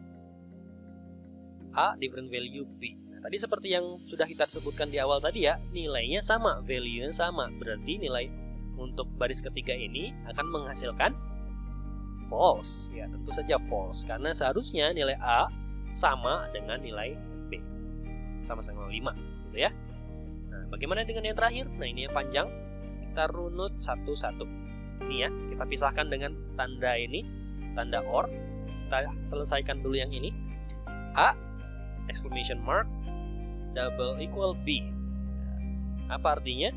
A: A different value B. Nah, tadi seperti yang sudah kita sebutkan di awal tadi ya, nilainya sama, value-nya sama. Berarti nilai untuk baris ketiga ini akan menghasilkan false. Ya, tentu saja false. Karena seharusnya nilai A sama dengan nilai B. Sama-sama 5. Gitu ya. Nah, bagaimana dengan yang terakhir? Nah, ini yang panjang. Kita runut satu-satu. Ini ya, kita pisahkan dengan tanda ini, tanda OR. Kita selesaikan dulu yang ini. A exclamation mark double equal B. Apa artinya?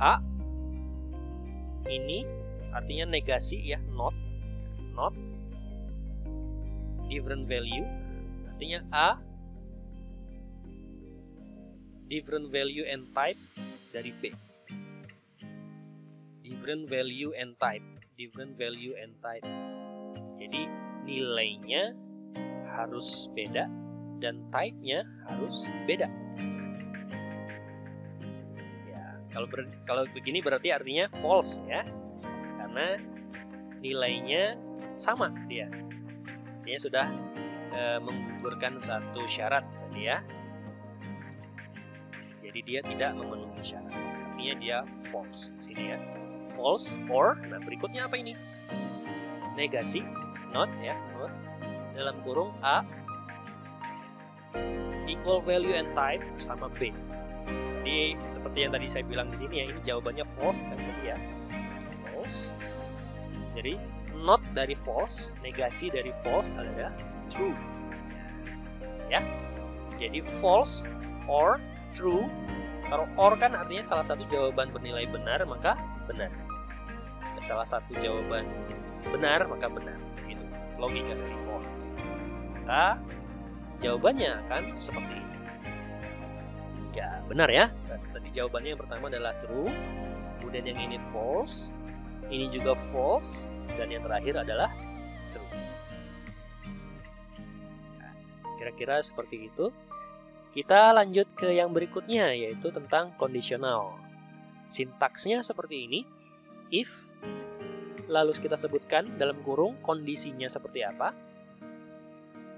A: A ini artinya negasi ya, not different value. Artinya A different value and type dari B. Different value and type. Jadi nilainya harus beda dan type-nya harus beda. Ya, kalau begini berarti artinya false ya. Karena nilainya sama dia. Dia sudah menggugurkan satu syarat tadi ya. Jadi dia tidak memenuhi syarat. Artinya dia false di sini ya. False or, nah berikutnya apa ini? Negasi, not ya, not. Dalam kurung A equal value and type sama B. Jadi seperti yang tadi saya bilang di sini ya, ini jawabannya false kan tadi ya. False. Jadi not dari false, negasi dari false adalah true. Ya. Jadi false or true. Kalau or kan artinya salah satu jawaban bernilai benar, maka benar. Salah satu jawaban benar, maka benar. Itu logika dari or. Maka jawabannya akan seperti ini. Ya, benar ya. Tadi jawabannya yang pertama adalah true. Kemudian yang ini false. Ini juga false. Dan yang terakhir adalah true. Ya, kira-kira seperti itu. Kita lanjut ke yang berikutnya, yaitu tentang kondisional. Sintaksnya seperti ini. If, lalu kita sebutkan dalam kurung kondisinya seperti apa.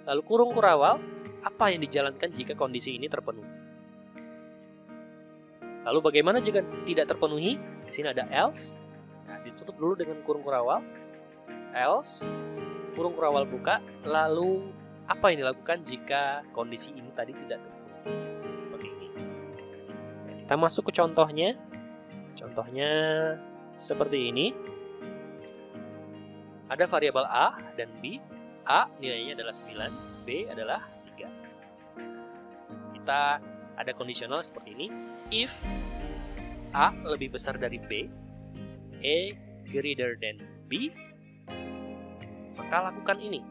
A: Lalu kurung kurawal, apa yang dijalankan jika kondisi ini terpenuhi. Lalu bagaimana jika tidak terpenuhi? Di sini ada else. Nah, ditutup dulu dengan kurung kurawal. Else, kurung kurawal buka. Lalu apa yang dilakukan jika kondisi ini tadi tidak terpenuhi? Seperti ini. Nah, kita masuk ke contohnya. Contohnya seperti ini. Ada variabel A dan B. A nilainya adalah 9, B adalah 3. Kita ada kondisional seperti ini. If A lebih besar dari B, A greater than B, maka lakukan ini.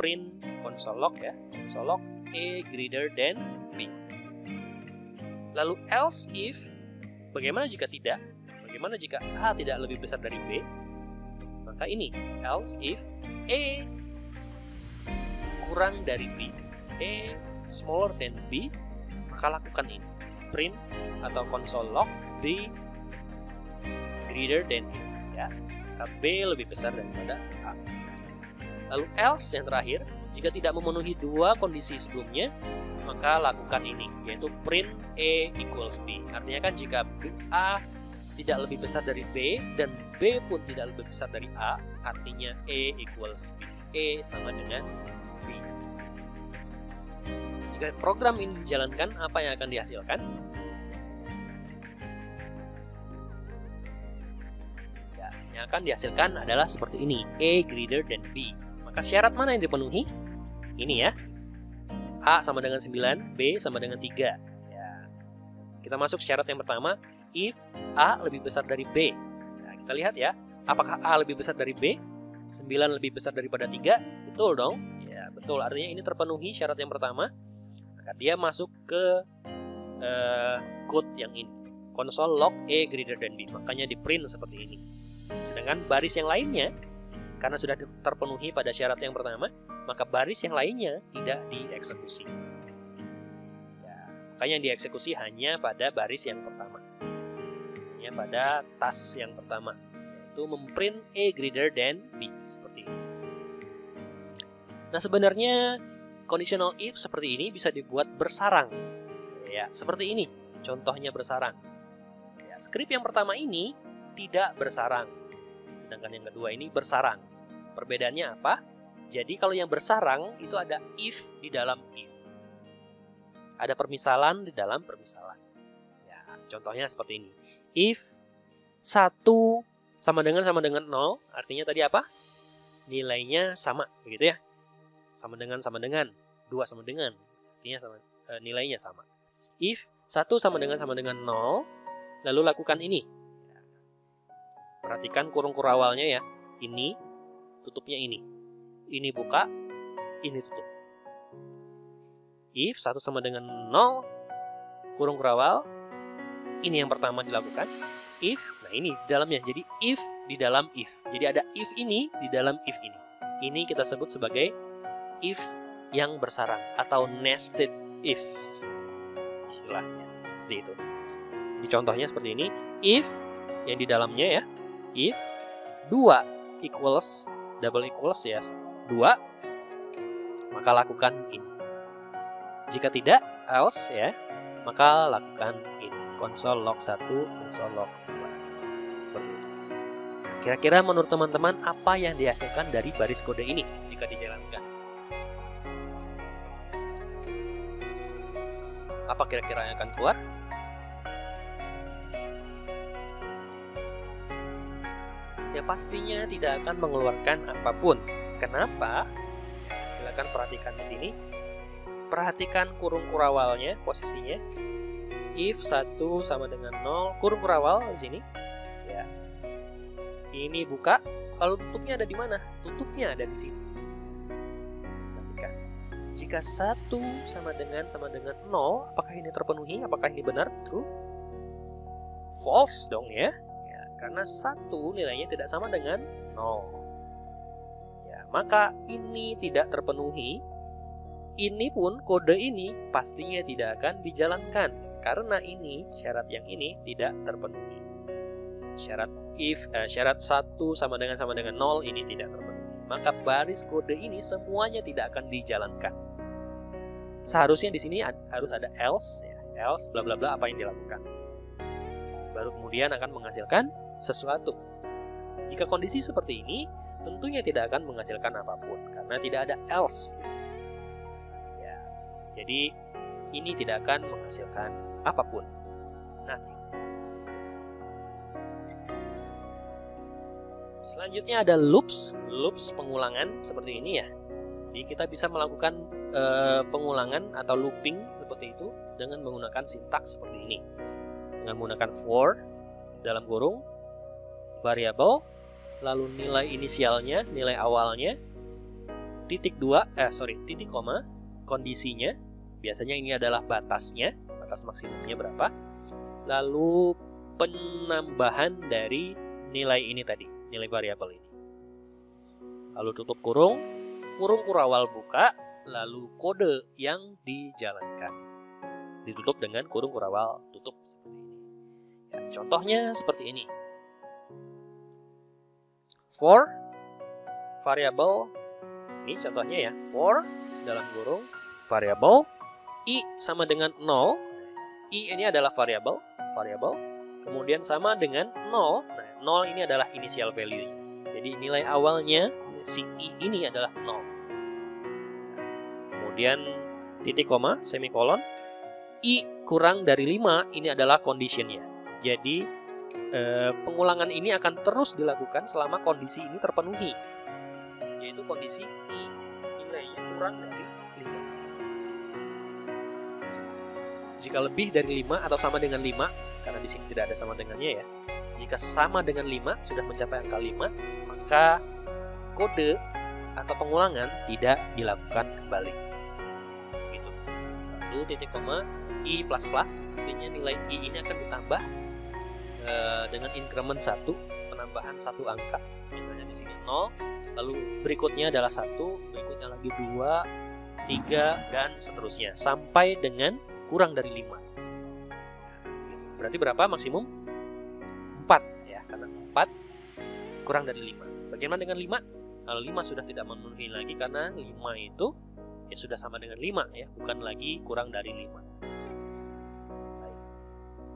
A: Print console log ya. Console log A greater than B. Lalu else if, bagaimana jika tidak? Bagaimana jika A tidak lebih besar dari B? Maka ini, else if A kurang dari B, A smaller than B, maka lakukan ini. Print atau console log B greater than A. Ya. Maka B lebih besar daripada A. Lalu else yang terakhir, jika tidak memenuhi dua kondisi sebelumnya, maka lakukan ini, yaitu print A equals B. Artinya kan jika A tidak lebih besar dari B dan B pun tidak lebih besar dari A, artinya A equals B. A sama dengan B. Jika program ini dijalankan, apa yang akan dihasilkan? Ya, yang akan dihasilkan adalah seperti ini, A greater than B. Maka syarat mana yang dipenuhi? Ini ya. A sama dengan 9, B sama dengan 3. Ya. Kita masuk syarat yang pertama, if A lebih besar dari B. Nah, kita lihat ya, apakah A lebih besar dari B? 9 lebih besar daripada 3, betul dong? Ya, betul. Artinya ini terpenuhi syarat yang pertama. Maka dia masuk ke code yang ini. Console log A greater than B. Makanya di print seperti ini. Sedangkan baris yang lainnya, karena sudah terpenuhi pada syarat yang pertama, maka baris yang lainnya tidak dieksekusi. Ya, makanya yang dieksekusi hanya pada baris yang pertama. Hanya pada task yang pertama. Yaitu memprint A greater than B. Seperti ini. Nah, sebenarnya conditional if seperti ini bisa dibuat bersarang. Ya, seperti ini. Contohnya bersarang. Ya, script yang pertama ini tidak bersarang. Sedangkan yang kedua ini bersarang. Perbedaannya apa? Jadi kalau yang bersarang itu ada if di dalam if. Ada permisalan di dalam permisalan. Ya, contohnya seperti ini. If 1 sama dengan 0, artinya tadi apa? Nilainya sama, begitu ya. Sama dengan 2 sama dengan, artinya sama, nilainya sama. If 1 sama dengan 0, lalu lakukan ini. Perhatikan kurung kurawalnya ya. Ini, tutupnya ini. Ini buka, ini tutup. If 1 sama dengan 0, kurung kurawal, ini yang pertama dilakukan. If, nah ini di dalamnya. Jadi if di dalam if. Jadi ada if ini di dalam if ini. Ini kita sebut sebagai if yang bersarang atau nested if. Istilahnya seperti itu. Ini contohnya seperti ini. If yang di dalamnya ya. If 2 equals, double equals ya 2, maka lakukan ini. Jika tidak, else ya, maka lakukan ini. Console log 1, console log 2. Seperti itu. Kira-kira menurut teman-teman apa yang dihasilkan dari baris kode ini jika dijalankan? Apa kira-kira yang akan keluar? Ya pastinya tidak akan mengeluarkan apapun. Kenapa? Silakan perhatikan di sini. Perhatikan kurung kurawalnya, posisinya. If 1 sama dengan 0, kurung kurawal di sini. Ya. Ini buka, lalu tutupnya ada di mana? Tutupnya ada di sini. Perhatikan. Jika 1 sama dengan 0, apakah ini terpenuhi? Apakah ini benar? True? False dong ya. Karena 1 nilainya tidak sama dengan 0. Ya, maka ini tidak terpenuhi. Ini pun kode ini pastinya tidak akan dijalankan. Karena ini syarat yang ini tidak terpenuhi. Syarat if syarat 1 sama dengan 0 ini tidak terpenuhi. Maka baris kode ini semuanya tidak akan dijalankan. Seharusnya di sini harus ada else ya. Else bla bla bla apa yang dilakukan. Baru kemudian akan menghasilkan sesuatu. Jika kondisi seperti ini, tentunya tidak akan menghasilkan apapun karena tidak ada else. Ya, jadi ini tidak akan menghasilkan apapun. Nothing. Selanjutnya ada loops pengulangan seperti ini ya. Jadi kita bisa melakukan pengulangan atau looping seperti itu dengan menggunakan sintaks seperti ini. Dengan menggunakan for dalam kurung variabel, lalu nilai inisialnya, nilai awalnya, titik koma, kondisinya, biasanya ini adalah batasnya, batas maksimumnya berapa, lalu penambahan dari nilai ini tadi, nilai variabel ini. Lalu tutup kurung, kurung kurawal buka, lalu kode yang dijalankan. Ditutup dengan kurung kurawal tutup seperti ini. Ya, contohnya seperti ini. For variabel, ini contohnya ya, for dalam kurung variabel i sama dengan 0. I ini adalah variabel, kemudian sama dengan 0. Nah, 0 ini adalah initial value. Jadi nilai awalnya si i ini adalah 0. Kemudian titik koma, semikolon, i kurang dari 5 ini adalah conditionnya. Jadi pengulangan ini akan terus dilakukan selama kondisi ini terpenuhi, yaitu kondisi i nilainya kurang dari 5. Jika lebih dari 5 atau sama dengan 5, karena di sini tidak ada sama dengannya ya. Jika sama dengan 5, sudah mencapai angka 5, maka
B: kode atau pengulangan tidak dilakukan kembali. Gitu. Lalu titik koma i plus plus, artinya nilai i ini akan ditambah dengan increment 1, penambahan satu angka. Misalnya di sini 0, lalu berikutnya adalah 1, berikutnya lagi 2, 3, dan seterusnya sampai dengan kurang dari 5. Gitu. Berarti berapa maksimum? 4 ya, karena 4 kurang dari 5. Bagaimana dengan 5? Kalau 5 sudah tidak memenuhi lagi karena 5 itu ya sudah sama dengan 5 ya, bukan lagi kurang dari 5. Baik.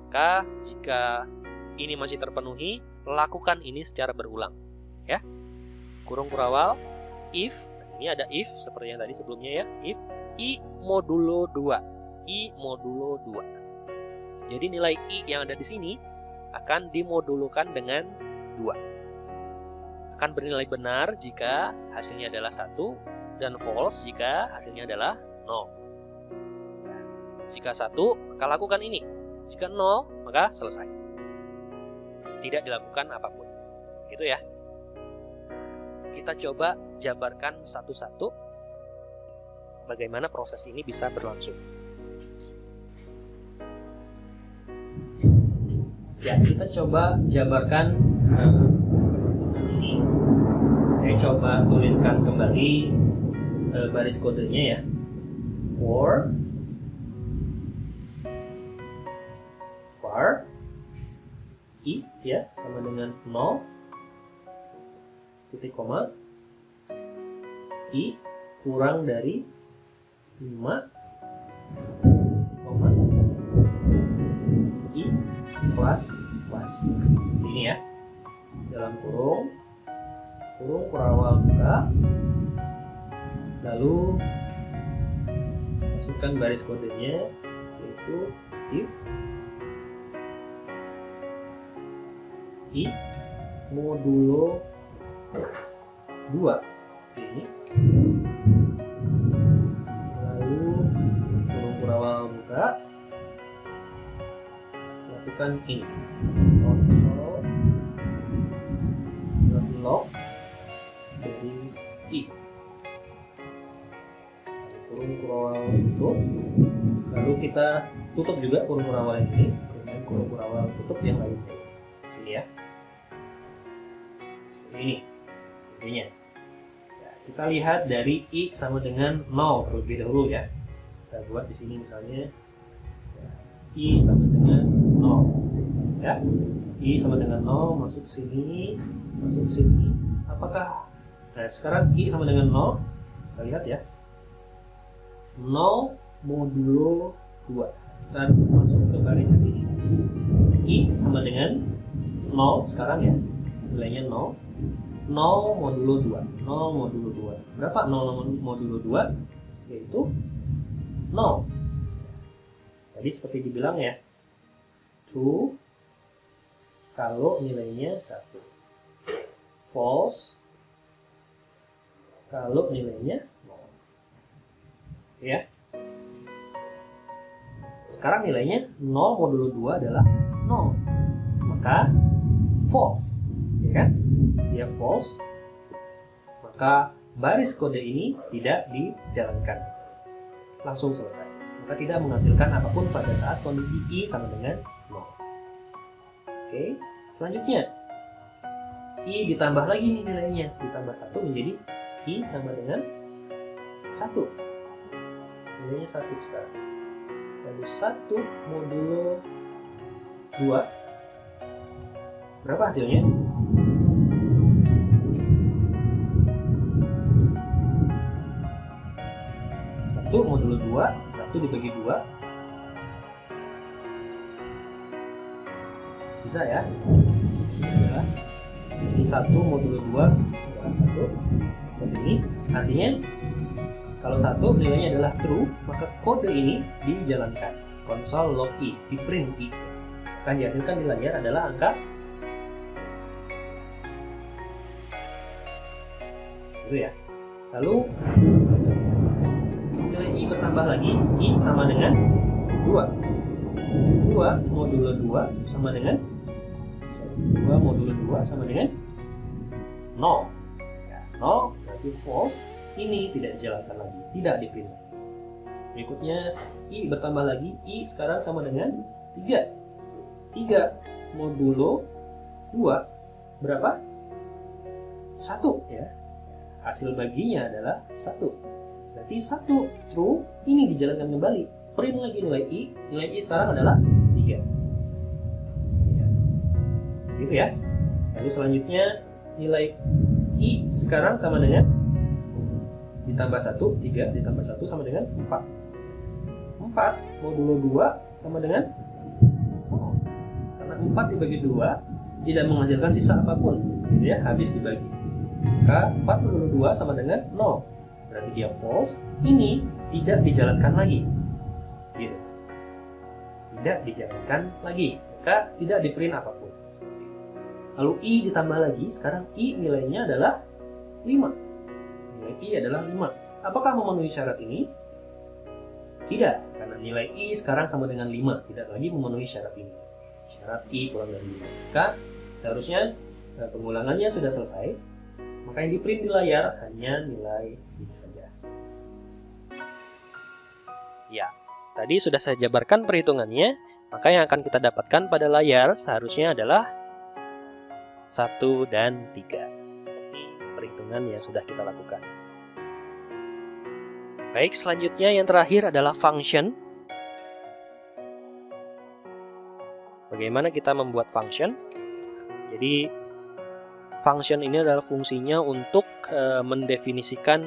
B: Maka jika ini masih terpenuhi, lakukan ini secara berulang ya. Kurung kurawal if, ini ada if seperti yang tadi sebelumnya ya, if i modulo 2, i modulo 2. Jadi nilai i yang ada di sini akan dimodulukan dengan 2. Akan bernilai benar jika hasilnya adalah 1 dan false jika hasilnya adalah 0. Jika 1, maka lakukan ini. Jika 0, maka selesai. Tidak dilakukan apapun. Gitu ya. Kita coba jabarkan satu-satu bagaimana proses ini bisa berlangsung. Ya, kita coba jabarkan ini. Saya coba tuliskan kembali baris kodenya ya. For var i ya sama dengan 0 titik koma i kurang dari 5 titik koma i plus plus. Ini ya, dalam kurung kurawal buka, lalu masukkan baris kodenya yaitu if i modulo 2 ini, lalu kurung kurawal buka, lakukan ini console log dari i, kurung kurawal tutup, lalu kita tutup juga kurung kurawal ini dengan kurung kurawal tutup yang lainnya. Sini ya, seperti ini intinya. Ya, kita lihat dari i sama dengan 0 terlebih dahulu ya. Kita buat di sini misalnya ya, i sama dengan 0 ya, i sama dengan 0 masuk sini, masuk sini. Apakah sekarang i sama dengan 0? Kita lihat ya, 0 modulo 2. Kita masuk ke baris ini, i sama dengan 0 sekarang ya, nilainya 0 modulo 2. 0 modulo 2. Berapa 0 modulo 2? Yaitu 0. Tadi seperti dibilang ya, true kalau nilainya 1. False kalau nilainya 0. Ya. Sekarang nilainya 0 modulo 2 adalah 0. Maka false. Ya kan? Dia false, maka baris kode ini tidak dijalankan, langsung selesai. Maka tidak menghasilkan apapun pada saat kondisi i sama dengan 0. Oke, selanjutnya i ditambah lagi nih nilainya, ditambah 1 menjadi i sama dengan 1. Nilainya 1 sekarang. Lalu 1 modulo 2. Berapa hasilnya? 1 modulo 2, 1 dibagi 2. Bisa ya? Ini 1 modulo 2 adalah 1. Seperti ini. Artinya, kalau 1 nilainya adalah true, maka kode ini dijalankan. Console log i, di print i. Akan dihasilkan di layar adalah angka itu ya. Lalu nilai i bertambah lagi, i sama dengan 2. 2 modulo 2 sama dengan 2 modulo 2 sama dengan 0. Ya.
A: 0 berarti false. Ini tidak dijalankan lagi, tidak di print. Berikutnya I bertambah lagi, I sekarang sama dengan 3. 3 modulo 2 berapa? 1 ya. Hasil baginya adalah 1. Berarti 1 true, ini dijalankan kembali. Print lagi nilai I sekarang adalah 3. Ya. Gitu ya. Lalu selanjutnya nilai I sekarang sama dengan ditambah 1, 3 ditambah 1 sama dengan 4. 4 modulo 2 sama dengan 0. Karena 4 dibagi 2 tidak menghasilkan sisa apapun, gitu ya, habis dibagi. Maka 4 modulo 2 sama dengan 0. Berarti dia false. Ini tidak dijalankan lagi. Gitu. Tidak dijalankan lagi. Maka tidak di print apapun. Lalu I ditambah lagi. Sekarang I nilainya adalah 5. Nilai I adalah 5. Apakah memenuhi syarat ini? Tidak. Karena nilai I sekarang sama dengan 5. Tidak lagi memenuhi syarat ini. Syarat I kurang dari 5. Maka seharusnya pengulangannya sudah selesai. Maka yang di print di layar hanya nilai ini saja.
B: Ya, tadi sudah saya jabarkan perhitungannya. Maka yang akan kita dapatkan pada layar seharusnya adalah 1 dan 3. Seperti perhitungan yang sudah kita lakukan. Baik, selanjutnya yang terakhir adalah function. Bagaimana kita membuat function? Jadi function ini adalah fungsinya untuk mendefinisikan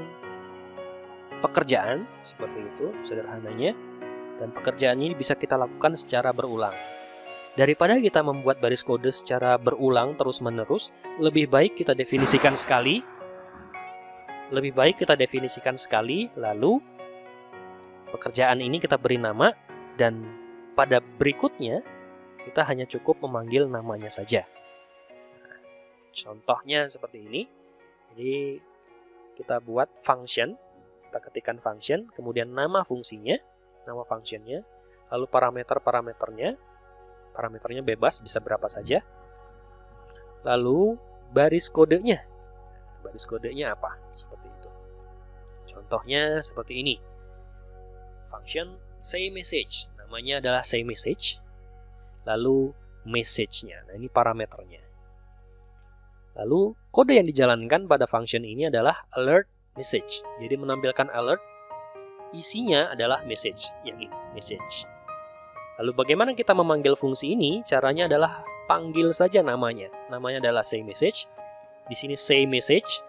B: pekerjaan, seperti itu sederhananya. Dan pekerjaan ini bisa kita lakukan secara berulang. Daripada kita membuat baris kode secara berulang terus-menerus, lebih baik kita definisikan sekali. Lalu pekerjaan ini kita beri nama, dan pada berikutnya kita hanya cukup memanggil namanya saja. Contohnya seperti ini. Jadi kita buat function, kita ketikkan function, kemudian nama fungsinya, nama functionnya, lalu parameternya bebas, bisa berapa saja. Lalu baris kodenya apa? Seperti itu. Contohnya seperti ini. Function sayMessage, namanya adalah sayMessage. Lalu message-nya, nah ini parameternya. Lalu kode yang dijalankan pada function ini adalah alert message. Jadi menampilkan alert, isinya adalah message, yang ini, message. Lalu bagaimana kita memanggil fungsi ini? Caranya adalah panggil saja namanya. Namanya adalah sayMessage. Di sini sayMessage.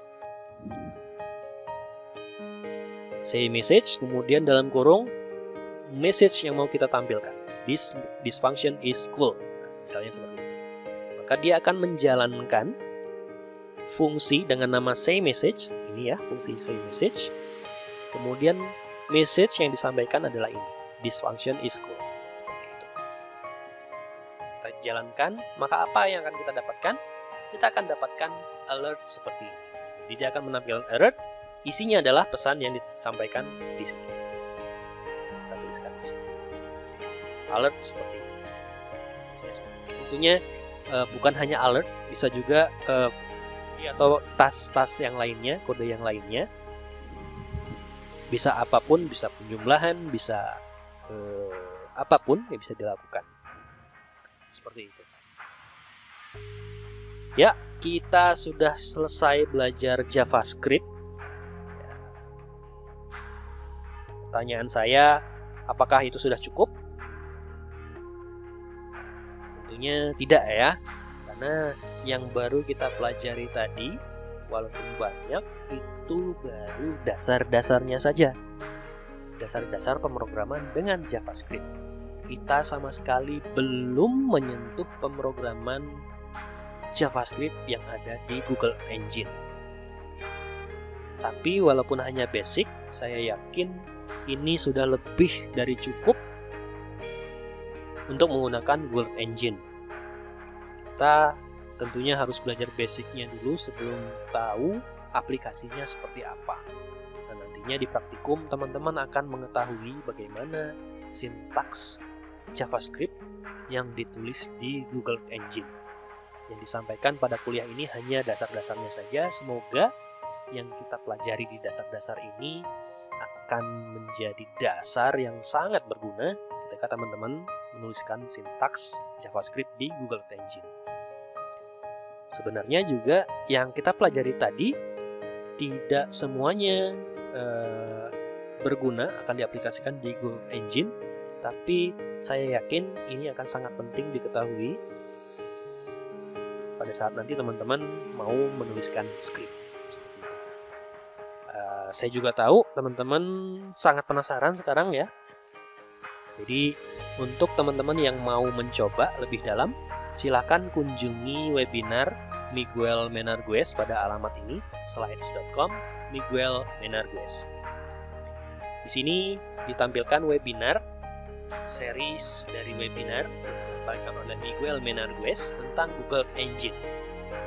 B: sayMessage, kemudian dalam kurung message yang mau kita tampilkan. This function is cool. Misalnya seperti itu. Maka dia akan menjalankan fungsi dengan nama sayMessage. Ini ya, fungsi sayMessage. Kemudian message yang disampaikan adalah ini. This function is cool. Seperti itu. Kita jalankan, maka apa yang akan kita dapatkan? Kita akan dapatkan alert seperti ini. Jadi dia akan menampilkan alert. Isinya adalah pesan yang disampaikan di sini. Kita tuliskan di sini. Alert seperti ini. Tentunya bukan hanya alert, bisa juga atau tas-tas yang lainnya, kode yang lainnya. Bisa apapun, bisa penjumlahan, bisa apapun yang bisa dilakukan. Seperti itu. Ya, kita sudah selesai belajar JavaScript. Pertanyaan saya, apakah itu sudah cukup? Tentunya tidak ya, karena yang baru kita pelajari tadi, walaupun banyak, itu baru dasar-dasarnya saja. Dasar-dasar pemrograman dengan JavaScript. Kita sama sekali belum menyentuh pemrograman JavaScript yang ada di Google Engine. Tapi walaupun hanya basic, saya yakin ini sudah lebih dari cukup untuk menggunakan Google Engine. Kita tentunya harus belajar basicnya dulu sebelum tahu aplikasinya seperti apa. Dan nantinya di praktikum teman-teman akan mengetahui bagaimana sintaks JavaScript yang ditulis di Google Engine. Yang disampaikan pada kuliah ini hanya dasar-dasarnya saja. Semoga yang kita pelajari di dasar-dasar ini akan menjadi dasar yang sangat berguna ketika teman-teman menuliskan sintaks JavaScript di Google Engine. Sebenarnya juga yang kita pelajari tadi tidak semuanya berguna akan diaplikasikan di Google Engine, tapi saya yakin ini akan sangat penting diketahui pada saat nanti teman-teman mau menuliskan script. Saya juga tahu teman-teman sangat penasaran sekarang ya. Jadi untuk teman-teman yang mau mencoba lebih dalam, silakan kunjungi webinar Miguel Menarguez pada alamat ini, slides.com Miguel Menarguez. Di sini ditampilkan webinar, series dari webinar yang disampaikan oleh Miguel Menarguez tentang Google Engine.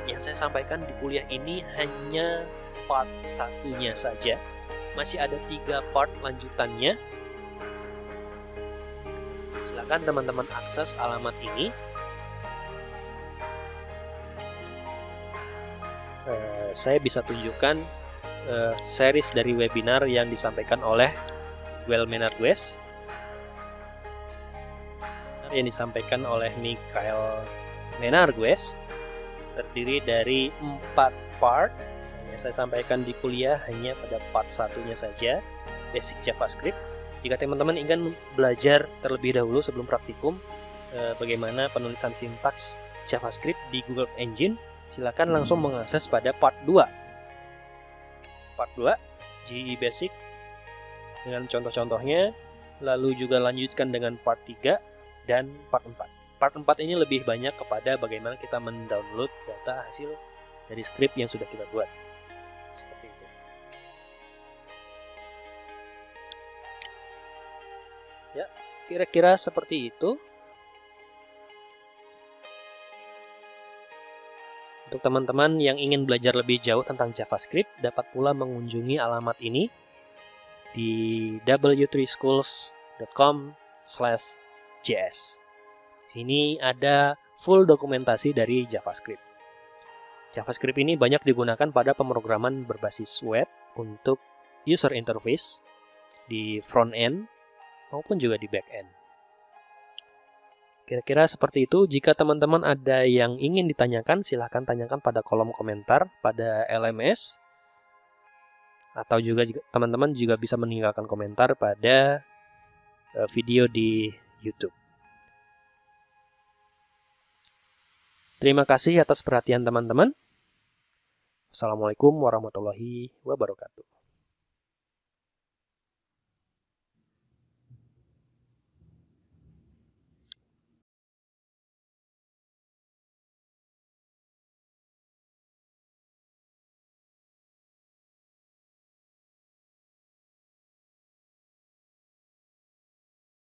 B: Yang saya sampaikan di kuliah ini hanya part satunya saja. Masih ada 3 part lanjutannya. Silakan teman-teman akses alamat ini. Saya bisa tunjukkan series dari webinar yang disampaikan oleh Miguel Menarguez, yang disampaikan oleh Miguel Menarguez, terdiri dari 4 part. Yang saya sampaikan di kuliah hanya pada part satunya saja, basic JavaScript. Jika teman-teman ingin belajar terlebih dahulu sebelum praktikum bagaimana penulisan sintaks JavaScript di Google Engine, silakan langsung mengakses pada part 2. Part 2, GE Basic dengan contoh-contohnya, lalu juga lanjutkan dengan part 3 dan part 4. Part 4 ini lebih banyak kepada bagaimana kita mendownload data hasil dari script yang sudah kita buat. Seperti itu. Ya, kira-kira seperti itu. Untuk teman-teman yang ingin belajar lebih jauh tentang JavaScript, dapat pula mengunjungi alamat ini di w3schools.com/js. Sini ada full dokumentasi dari JavaScript. JavaScript ini banyak digunakan pada pemrograman berbasis web untuk user interface di front end maupun juga di back end. Kira-kira seperti itu. Jika teman-teman ada yang ingin ditanyakan, silahkan tanyakan pada kolom komentar pada LMS. Atau juga teman-teman juga bisa meninggalkan komentar pada video di YouTube. Terima kasih atas perhatian teman-teman. Assalamualaikum warahmatullahi wabarakatuh.